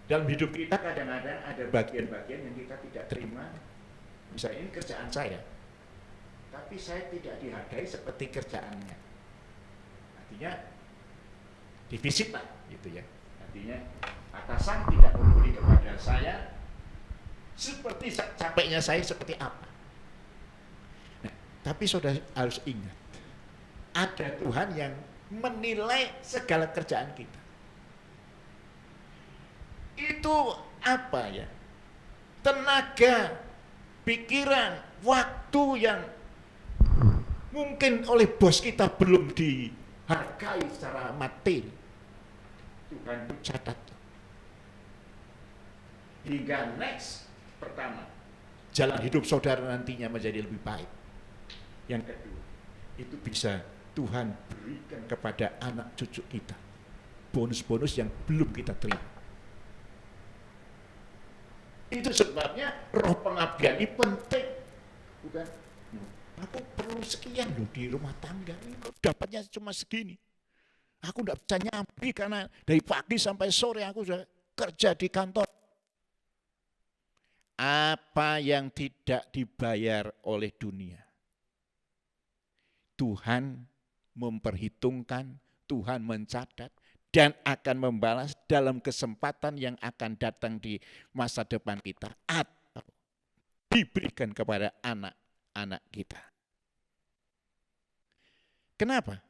Dalam hidup kita kadang-kadang ada bagian-bagian yang kita tidak terima. Misalnya ini kerjaan saya, tapi saya tidak dihargai seperti kerjaannya. Artinya divisit lah, gitu ya. Artinya atasan tidak memberi kepada saya seperti capeknya saya seperti apa. Nah, tapi saudara harus ingat, ada Tuhan yang menilai segala kerjaan kita. Itu apa ya? Tenaga, pikiran, waktu yang mungkin oleh bos kita belum dihargai secara materi. Tuhan itu catat. Hingga next, pertama, jalan hidup saudara nantinya menjadi lebih baik. Yang kedua, itu bisa Tuhan berikan kepada anak cucu kita. Bonus-bonus yang belum kita terima. Itu sebabnya roh pengabdian ini penting. Bukan, aku perlu sekian loh di rumah tangga. Ini dapatnya cuma segini. Aku tidak bisa nyambi karena dari pagi sampai sore aku sudah kerja di kantor. Apa yang tidak dibayar oleh dunia, Tuhan memperhitungkan, Tuhan mencatat, dan akan membalas dalam kesempatan yang akan datang di masa depan kita atau diberikan kepada anak-anak kita. Kenapa?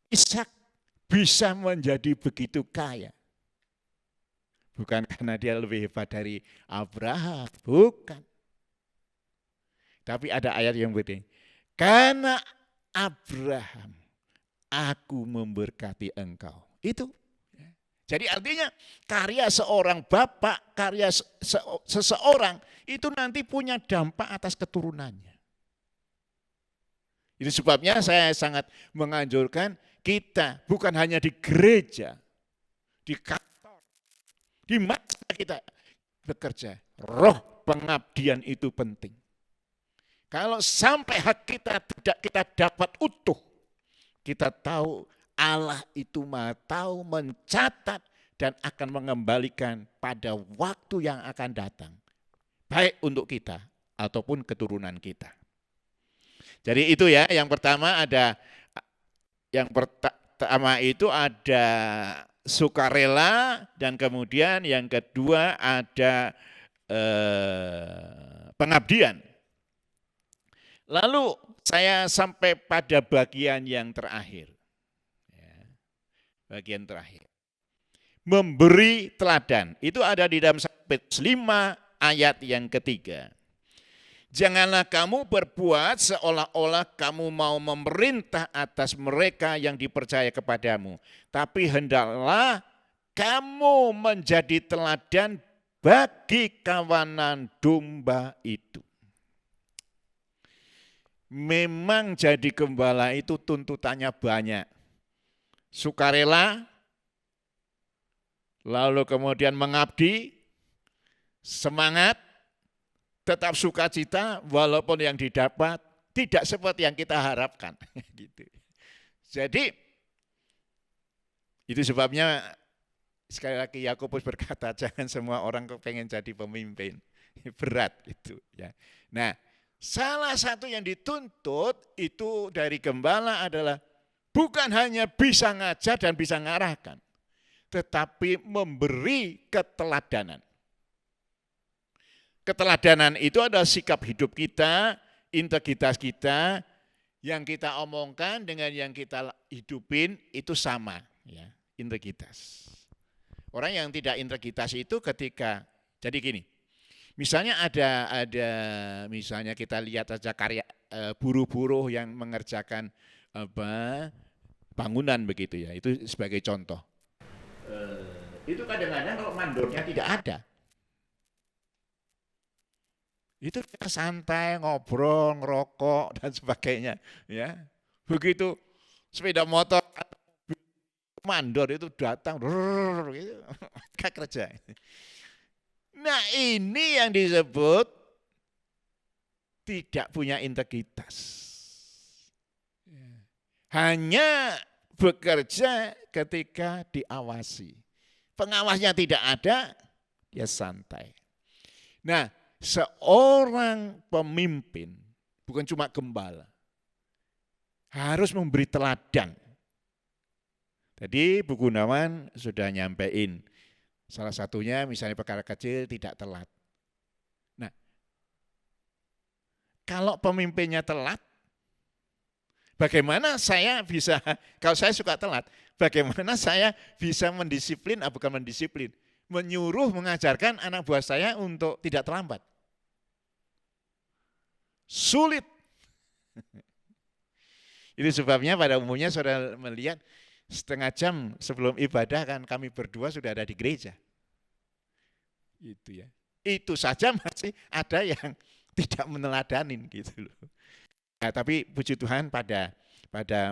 Ishak bisa menjadi begitu kaya. Bukan karena dia lebih hebat dari Abraham, bukan. Tapi ada ayat yang penting. Karena Abraham, aku memberkati engkau. Itu. Jadi artinya karya seorang bapak, karya seseorang itu nanti punya dampak atas keturunannya. Itu sebabnya saya sangat menganjurkan kita bukan hanya di gereja, di kantor, di masa kita bekerja. Roh pengabdian itu penting. Kalau sampai hak kita tidak kita dapat utuh, kita tahu Allah itu Maha tahu, mencatat, dan akan mengembalikan pada waktu yang akan datang. Baik untuk kita ataupun keturunan kita. Jadi itu ya, yang pertama itu ada sukarela, dan kemudian yang kedua ada pengabdian. Lalu saya sampai pada bagian yang terakhir. Bagian terakhir. Memberi teladan. Itu ada di dalam 1 Petrus 5 ayat yang ketiga. Janganlah kamu berbuat seolah-olah kamu mau memerintah atas mereka yang dipercaya kepadamu. Tapi hendaklah kamu menjadi teladan bagi kawanan domba itu. Memang jadi gembala itu tuntutannya banyak. Sukarela, lalu kemudian mengabdi, semangat, tetap sukacita walaupun yang didapat tidak seperti yang kita harapkan. Gitu. Jadi itu sebabnya sekali lagi Yakobus berkata jangan semua orang kepengen jadi pemimpin. Berat itu ya. Nah, salah satu yang dituntut itu dari gembala adalah bukan hanya bisa ngajar dan bisa ngarahkan, tetapi memberi keteladanan. Keteladanan itu adalah sikap hidup kita, integritas kita, yang kita omongkan dengan yang kita hidupin itu sama, ya, integritas. Orang yang tidak integritas itu ketika, jadi gini, misalnya ada misalnya kita lihat saja karya buruh-buruh yang mengerjakan bangunan begitu ya, itu sebagai contoh. Itu kadang-kadang kalau mandornya tidak ada. Itu kita santai, ngobrol, ngerokok dan sebagainya, ya. Begitu sepeda motor mandor itu datang, gitu, kerja. Nah, ini yang disebut tidak punya integritas. Hanya bekerja ketika diawasi. Pengawasnya tidak ada, dia santai. Nah, seorang pemimpin, bukan cuma gembala, harus memberi teladan. Tadi Bu Gunawan sudah nyampein, salah satunya misalnya perkara kecil tidak telat. Nah, kalau pemimpinnya telat, bagaimana saya bisa, kalau saya suka telat, bagaimana saya bisa mendisiplin, bukan mendisiplin, menyuruh, mengajarkan anak buah saya untuk tidak terlambat. Sulit. Itu sebabnya pada umumnya saudara melihat setengah jam sebelum ibadah kan kami berdua sudah ada di gereja. Itu ya. Itu saja masih ada yang tidak meneladanin gitu loh. Nah, tapi puji Tuhan pada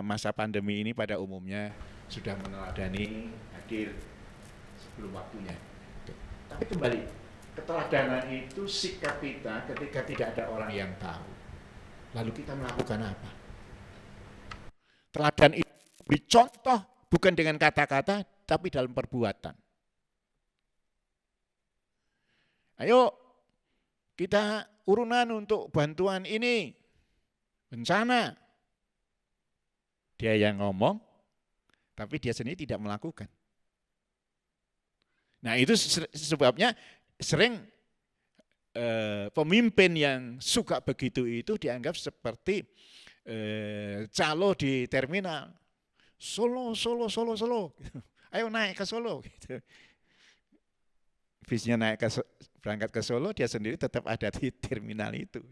masa pandemi ini pada umumnya sudah meneladani, hadir sebelum waktunya. Tapi kembali, keteladanan itu sikap kita ketika tidak ada orang yang tahu. Lalu kita melakukan apa? Teladan itu beri contoh bukan dengan kata-kata, tapi dalam perbuatan. Ayo kita urunan untuk bantuan ini, bencana. Dia yang ngomong, tapi dia sendiri tidak melakukan. Nah, itu sebabnya sering pemimpin yang suka begitu itu dianggap seperti calo di terminal. Solo. Ayo naik ke Solo. Gitu. Bisnya berangkat ke Solo, dia sendiri tetap ada di terminal itu.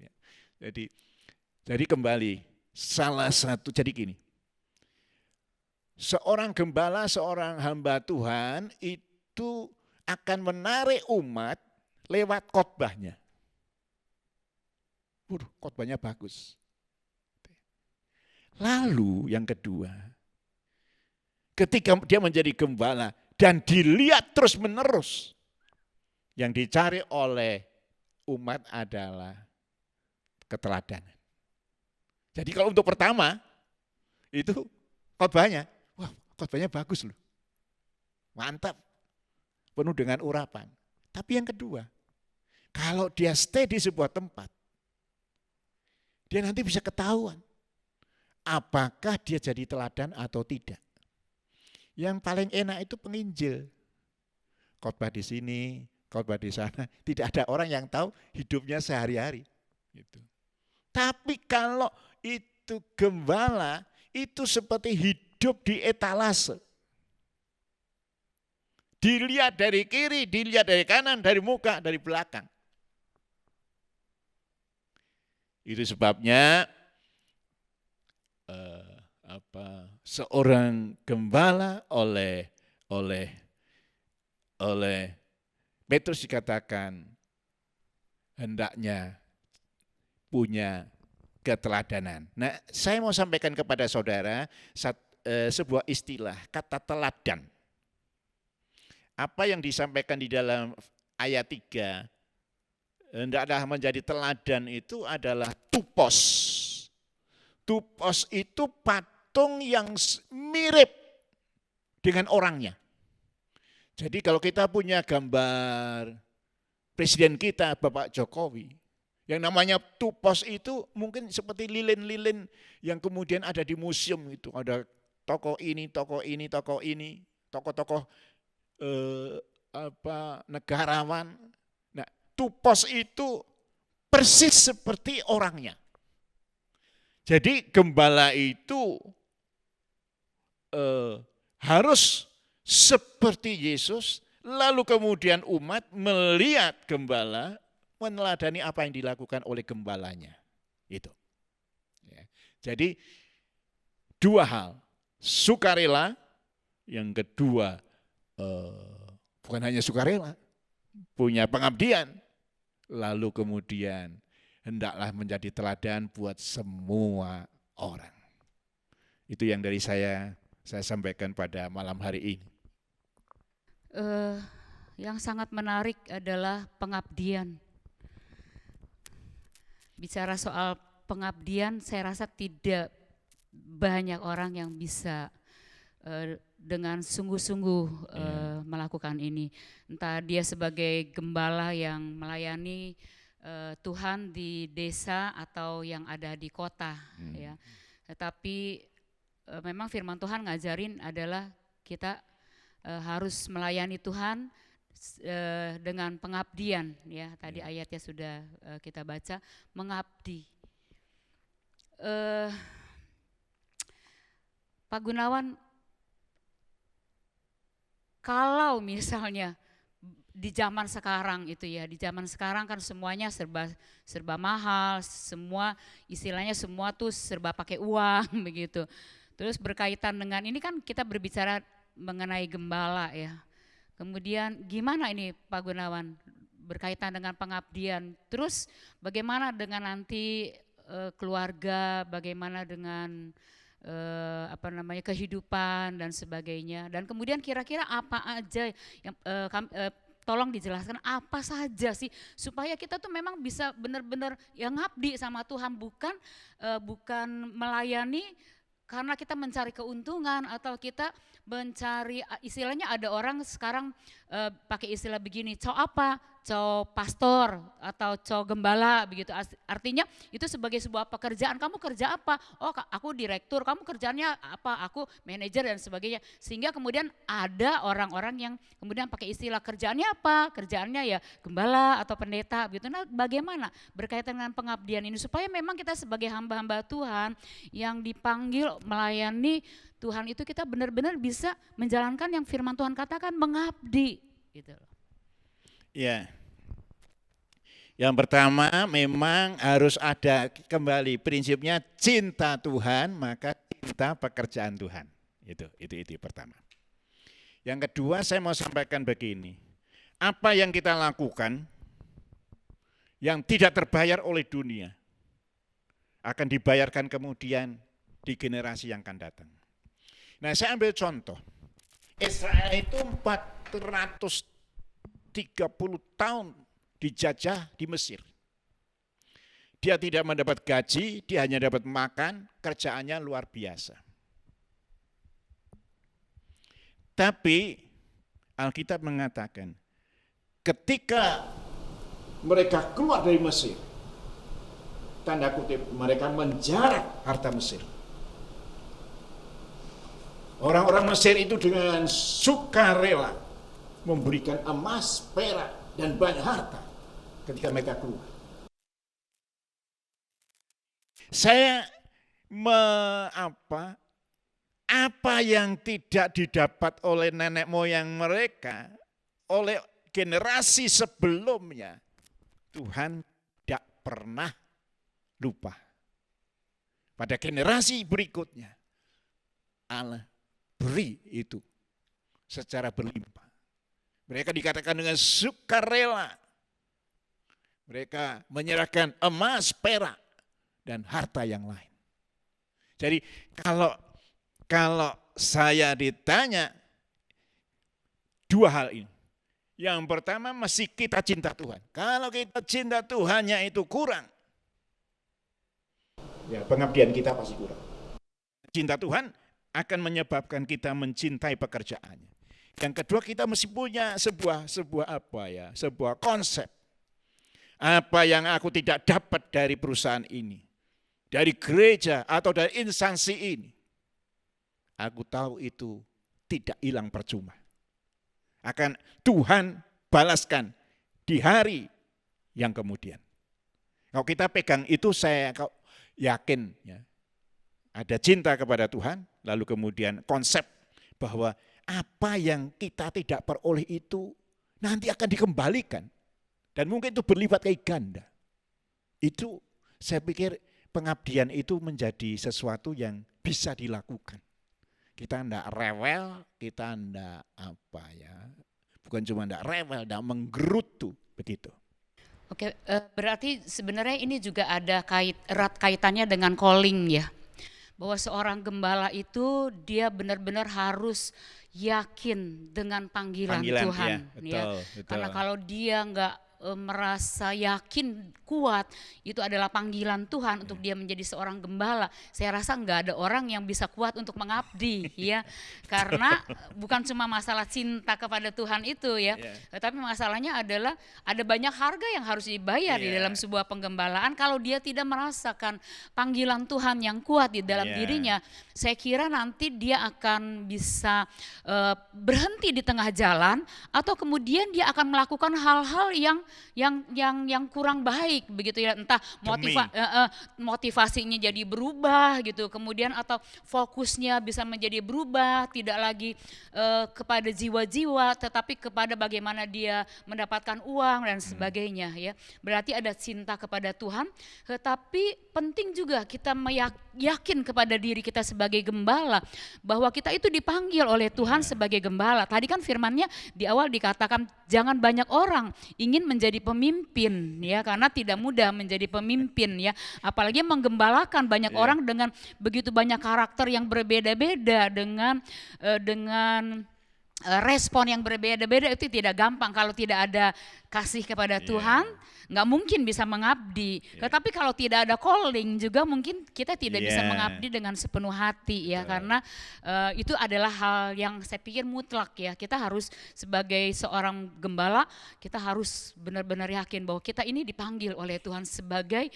Jadi kembali, salah satu, jadi gini. Seorang gembala, seorang hamba Tuhan itu akan menarik umat lewat khotbahnya. Khotbahnya bagus. Lalu yang kedua, ketika dia menjadi gembala dan dilihat terus-menerus, yang dicari oleh umat adalah keteladanan. Jadi kalau untuk pertama, itu khotbahnya, wah khotbahnya bagus loh, mantap. penuh dengan urapan. Tapi yang kedua, kalau dia stay di sebuah tempat, dia nanti bisa ketahuan apakah dia jadi teladan atau tidak. Yang paling enak itu penginjil. Khotbah di sini, khotbah di sana, tidak ada orang yang tahu hidupnya sehari-hari. Gitu. Tapi kalau itu gembala, itu seperti hidup di etalase. Dilihat dari kiri, dilihat dari kanan, dari muka, dari belakang. Itu sebabnya seorang gembala oleh Petrus dikatakan hendaknya punya keteladanan. Nah, saya mau sampaikan kepada saudara sebuah istilah, kata teladan. Apa yang disampaikan di dalam ayat 3, hendaklah menjadi teladan itu adalah tupos. Tupos itu patung yang mirip dengan orangnya. Jadi kalau kita punya gambar presiden kita, Bapak Jokowi, yang namanya tupos itu mungkin seperti lilin-lilin yang kemudian ada di museum itu. Ada tokoh ini, tokoh ini, tokoh ini, tokoh-tokoh negarawan. Nah, tupos itu persis seperti orangnya. Jadi gembala itu harus seperti Yesus, lalu kemudian umat melihat gembala, meneladani apa yang dilakukan oleh gembalanya. Itu. Ya. Jadi dua hal, sukarela, yang kedua bukan hanya sukarela, punya pengabdian, lalu kemudian hendaklah menjadi teladan buat semua orang. Itu yang dari saya sampaikan pada malam hari ini. Yang sangat menarik adalah pengabdian. Bicara soal pengabdian, saya rasa tidak banyak orang yang bisa dengan sungguh-sungguh melakukan ini. Entah dia sebagai gembala yang melayani Tuhan di desa atau yang ada di kota, ya. Tetapi memang firman Tuhan ngajarin adalah kita harus melayani Tuhan dengan pengabdian, ya. Tadi ayatnya sudah kita baca, mengabdi. Pak Gunawan, kalau misalnya di zaman sekarang itu ya, di zaman sekarang kan semuanya serba mahal, semua istilahnya semua tuh serba pakai uang begitu. Terus berkaitan dengan ini kan kita berbicara mengenai gembala ya. Kemudian gimana ini Pak Gunawan berkaitan dengan pengabdian? Terus bagaimana dengan nanti keluarga, bagaimana dengan kehidupan dan sebagainya, dan kemudian kira-kira apa aja yang tolong dijelaskan apa saja sih supaya kita tuh memang bisa benar-benar yang ngabdi sama Tuhan, bukan melayani karena kita mencari keuntungan atau kita mencari, istilahnya ada orang sekarang pakai istilah begini, cow apa? Cow pastor atau cow gembala begitu. Artinya itu sebagai sebuah pekerjaan. Kamu kerja apa? Oh, aku direktur. Kamu kerjanya apa? Aku manajer dan sebagainya. Sehingga kemudian ada orang-orang yang kemudian pakai istilah kerjaannya apa? Kerjaannya ya gembala atau pendeta begitu. Nah, bagaimana berkaitan dengan pengabdian ini supaya memang kita sebagai hamba-hamba Tuhan yang dipanggil melayani Tuhan itu kita benar-benar bisa menjalankan yang firman Tuhan katakan, mengabdi gitu loh. Ya. Yang pertama memang harus ada kembali prinsipnya cinta Tuhan maka cinta pekerjaan Tuhan. Itu pertama. Yang kedua saya mau sampaikan begini. Apa yang kita lakukan yang tidak terbayar oleh dunia akan dibayarkan kemudian di generasi yang akan datang. Nah, saya ambil contoh. Israel itu 430 tahun dijajah di Mesir. Dia tidak mendapat gaji, dia hanya dapat makan, kerjaannya luar biasa. Tapi Alkitab mengatakan, ketika mereka keluar dari Mesir, tanda kutip, mereka menjarak harta Mesir. Orang-orang Mesir itu dengan sukarela memberikan emas, perak, dan banyak harta ketika mereka keluar. Saya apa yang tidak didapat oleh nenek moyang mereka, oleh generasi sebelumnya, Tuhan tidak pernah lupa. Pada generasi berikutnya, Allah beri itu secara berlimpah. Mereka dikatakan dengan sukarela. Mereka menyerahkan emas, perak, dan harta yang lain. Jadi kalau saya ditanya dua hal ini. Yang pertama, mesti kita cinta Tuhan. Kalau kita cinta Tuhannya itu kurang, ya pengabdian kita pasti kurang. Cinta Tuhan akan menyebabkan kita mencintai pekerjaannya. Yang kedua, kita mesti punya sebuah konsep. Apa yang aku tidak dapat dari perusahaan ini, dari gereja atau dari instansi ini, aku tahu itu tidak hilang percuma. Akan Tuhan balaskan di hari yang kemudian. Kalau kita pegang itu, saya yakin ya, ada cinta kepada Tuhan, lalu kemudian konsep bahwa apa yang kita tidak peroleh itu nanti akan dikembalikan. Dan mungkin itu berlipat kali ganda. Itu saya pikir pengabdian itu menjadi sesuatu yang bisa dilakukan. Kita tidak rewel, kita tidak bukan cuma tidak rewel, tidak menggerutu, begitu. Oke, berarti sebenarnya ini juga ada erat kaitannya dengan calling ya. Bahwa seorang gembala itu dia benar-benar harus yakin dengan panggilan Tuhan. Ya, betul. Karena kalau dia nggak merasa yakin kuat itu adalah panggilan Tuhan untuk dia menjadi seorang gembala, saya rasa nggak ada orang yang bisa kuat untuk mengabdi ya, karena bukan cuma masalah cinta kepada Tuhan itu ya, tapi masalahnya adalah ada banyak harga yang harus dibayar di dalam sebuah penggembalaan. Kalau dia tidak merasakan panggilan Tuhan yang kuat di dalam dirinya, saya kira nanti dia akan bisa berhenti di tengah jalan, atau kemudian dia akan melakukan hal-hal yang kurang baik begitu ya, entah motivasinya jadi berubah gitu, kemudian atau fokusnya bisa menjadi berubah, tidak lagi kepada jiwa-jiwa tetapi kepada bagaimana dia mendapatkan uang dan sebagainya ya. Berarti ada cinta kepada Tuhan, tetapi penting juga kita yakin kepada diri kita sebagai gembala bahwa kita itu dipanggil oleh Tuhan sebagai gembala. Tadi kan firman-Nya di awal dikatakan jangan banyak orang ingin menjadi pemimpin ya, karena tidak mudah menjadi pemimpin ya, apalagi menggembalakan banyak orang dengan begitu banyak karakter yang berbeda-beda, dengan respon yang berbeda-beda. Itu tidak gampang. Kalau tidak ada kasih kepada Tuhan, nggak mungkin bisa mengabdi. Tetapi kalau tidak ada calling juga mungkin kita tidak bisa mengabdi dengan sepenuh hati ya, karena itu adalah hal yang saya pikir mutlak ya. Kita harus sebagai seorang gembala, kita harus benar-benar yakin bahwa kita ini dipanggil oleh Tuhan sebagai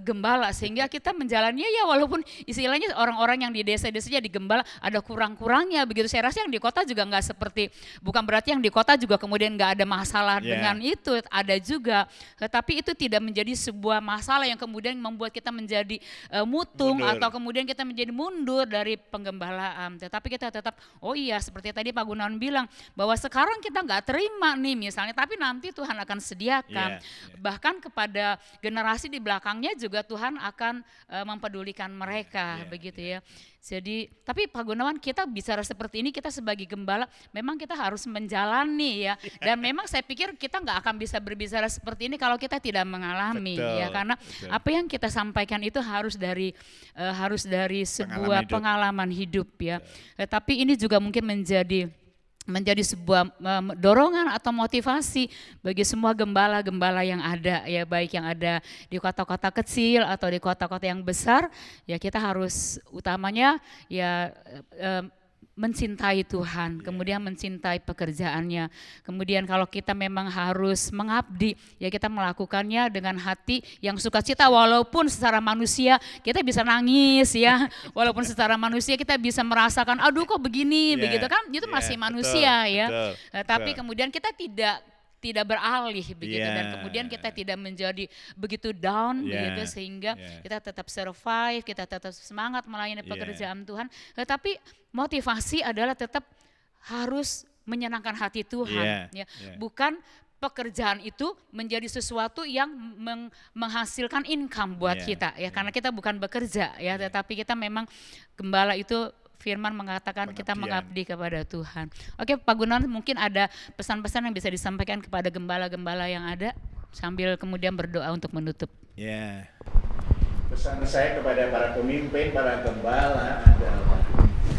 gembala, sehingga kita menjalannya ya walaupun istilahnya orang-orang yang di desa-desa jadi gembala ada kurang-kurangnya begitu. Saya rasa yang di kota juga nggak seperti, bukan berarti yang di kota juga kemudian nggak ada masalah dengan itu, ada juga. Tapi itu tidak menjadi sebuah masalah yang kemudian membuat kita menjadi mutung atau kemudian kita menjadi mundur dari penggembalaan. Tetapi kita tetap, oh iya seperti tadi Pak Gunawan bilang bahwa sekarang kita nggak terima nih misalnya, tapi nanti Tuhan akan sediakan. Bahkan kepada generasi di belakangnya juga Tuhan akan mempedulikan mereka begitu ya. Jadi, tapi Pak Gunawan, kita bicara seperti ini, kita sebagai gembala, memang kita harus menjalani ya. Dan memang saya pikir kita nggak akan bisa berbicara seperti ini kalau kita tidak mengalami ya. Karena apa yang kita sampaikan itu harus dari sebuah pengalaman hidup ya. Tapi ini juga mungkin menjadi sebuah dorongan atau motivasi bagi semua gembala-gembala yang ada ya, baik yang ada di kota-kota kecil atau di kota-kota yang besar ya. Kita harus utamanya ya mencintai Tuhan, kemudian mencintai pekerjaannya. Kemudian kalau kita memang harus mengabdi, ya kita melakukannya dengan hati yang sukacita, walaupun secara manusia kita bisa nangis ya, walaupun secara manusia kita bisa merasakan, aduh kok begini, begitu kan, itu masih manusia ya. Tapi kemudian kita tidak beralih begitu, dan kemudian kita tidak menjadi begitu down begitu, sehingga kita tetap survive, kita tetap semangat melayani pekerjaan Tuhan. Tetapi motivasi adalah tetap harus menyenangkan hati Tuhan, bukan pekerjaan itu menjadi sesuatu yang menghasilkan income buat kita ya, karena kita bukan bekerja ya, tetapi kita memang gembala itu firman mengatakan kita mengabdi kepada Tuhan. Oke, Pak Gunawan, mungkin ada pesan-pesan yang bisa disampaikan kepada gembala-gembala yang ada sambil kemudian berdoa untuk menutup. Ya, pesan saya kepada para pemimpin, para gembala adalah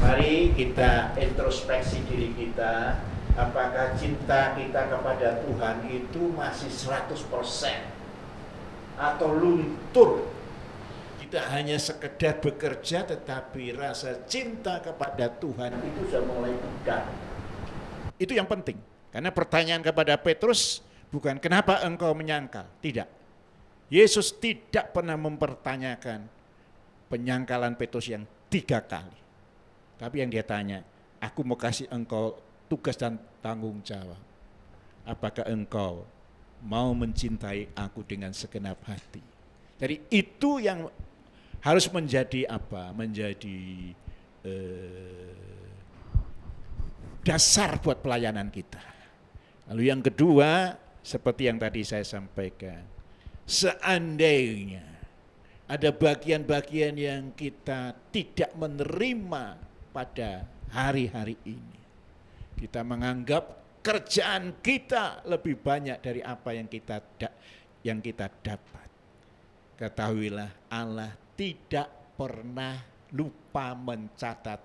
mari kita introspeksi diri kita, apakah cinta kita kepada Tuhan itu masih 100% atau luntur. Kita hanya sekedar bekerja, tetapi rasa cinta kepada Tuhan itu sudah mulai pudar. Itu yang penting. Karena pertanyaan kepada Petrus bukan kenapa engkau menyangkal. Tidak. Yesus tidak pernah mempertanyakan penyangkalan Petrus yang 3 kali. Tapi yang dia tanya, aku mau kasih engkau tugas dan tanggung jawab. Apakah engkau mau mencintai aku dengan segenap hati? Jadi itu yang harus menjadi apa? Menjadi dasar buat pelayanan kita. Lalu yang kedua, seperti yang tadi saya sampaikan, seandainya ada bagian-bagian yang kita tidak menerima pada hari-hari ini, kita menganggap kerjaan kita lebih banyak dari apa yang kita dapat. Ketahuilah, Allah tidak pernah lupa mencatat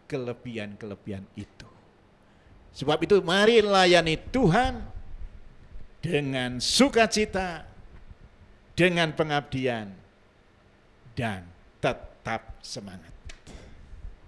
kelebihan-kelebihan itu. Sebab itu mari layani Tuhan dengan sukacita, dengan pengabdian, dan tetap semangat.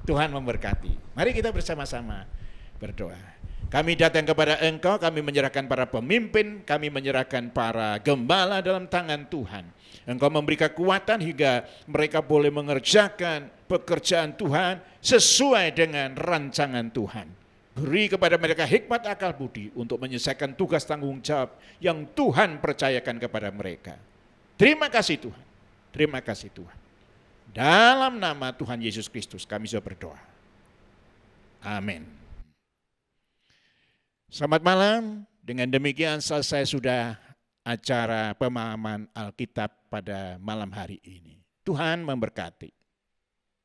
Tuhan memberkati. Mari kita bersama-sama berdoa. Kami datang kepada Engkau, kami menyerahkan para pemimpin, kami menyerahkan para gembala dalam tangan Tuhan. Engkau memberi kekuatan hingga mereka boleh mengerjakan pekerjaan Tuhan sesuai dengan rancangan Tuhan. Beri kepada mereka hikmat akal budi untuk menyelesaikan tugas tanggung jawab yang Tuhan percayakan kepada mereka. Terima kasih Tuhan. Terima kasih Tuhan. Dalam nama Tuhan Yesus Kristus kami sudah berdoa. Amin. Selamat malam. Dengan demikian selesai sudah acara pemahaman Alkitab pada malam hari ini. Tuhan memberkati.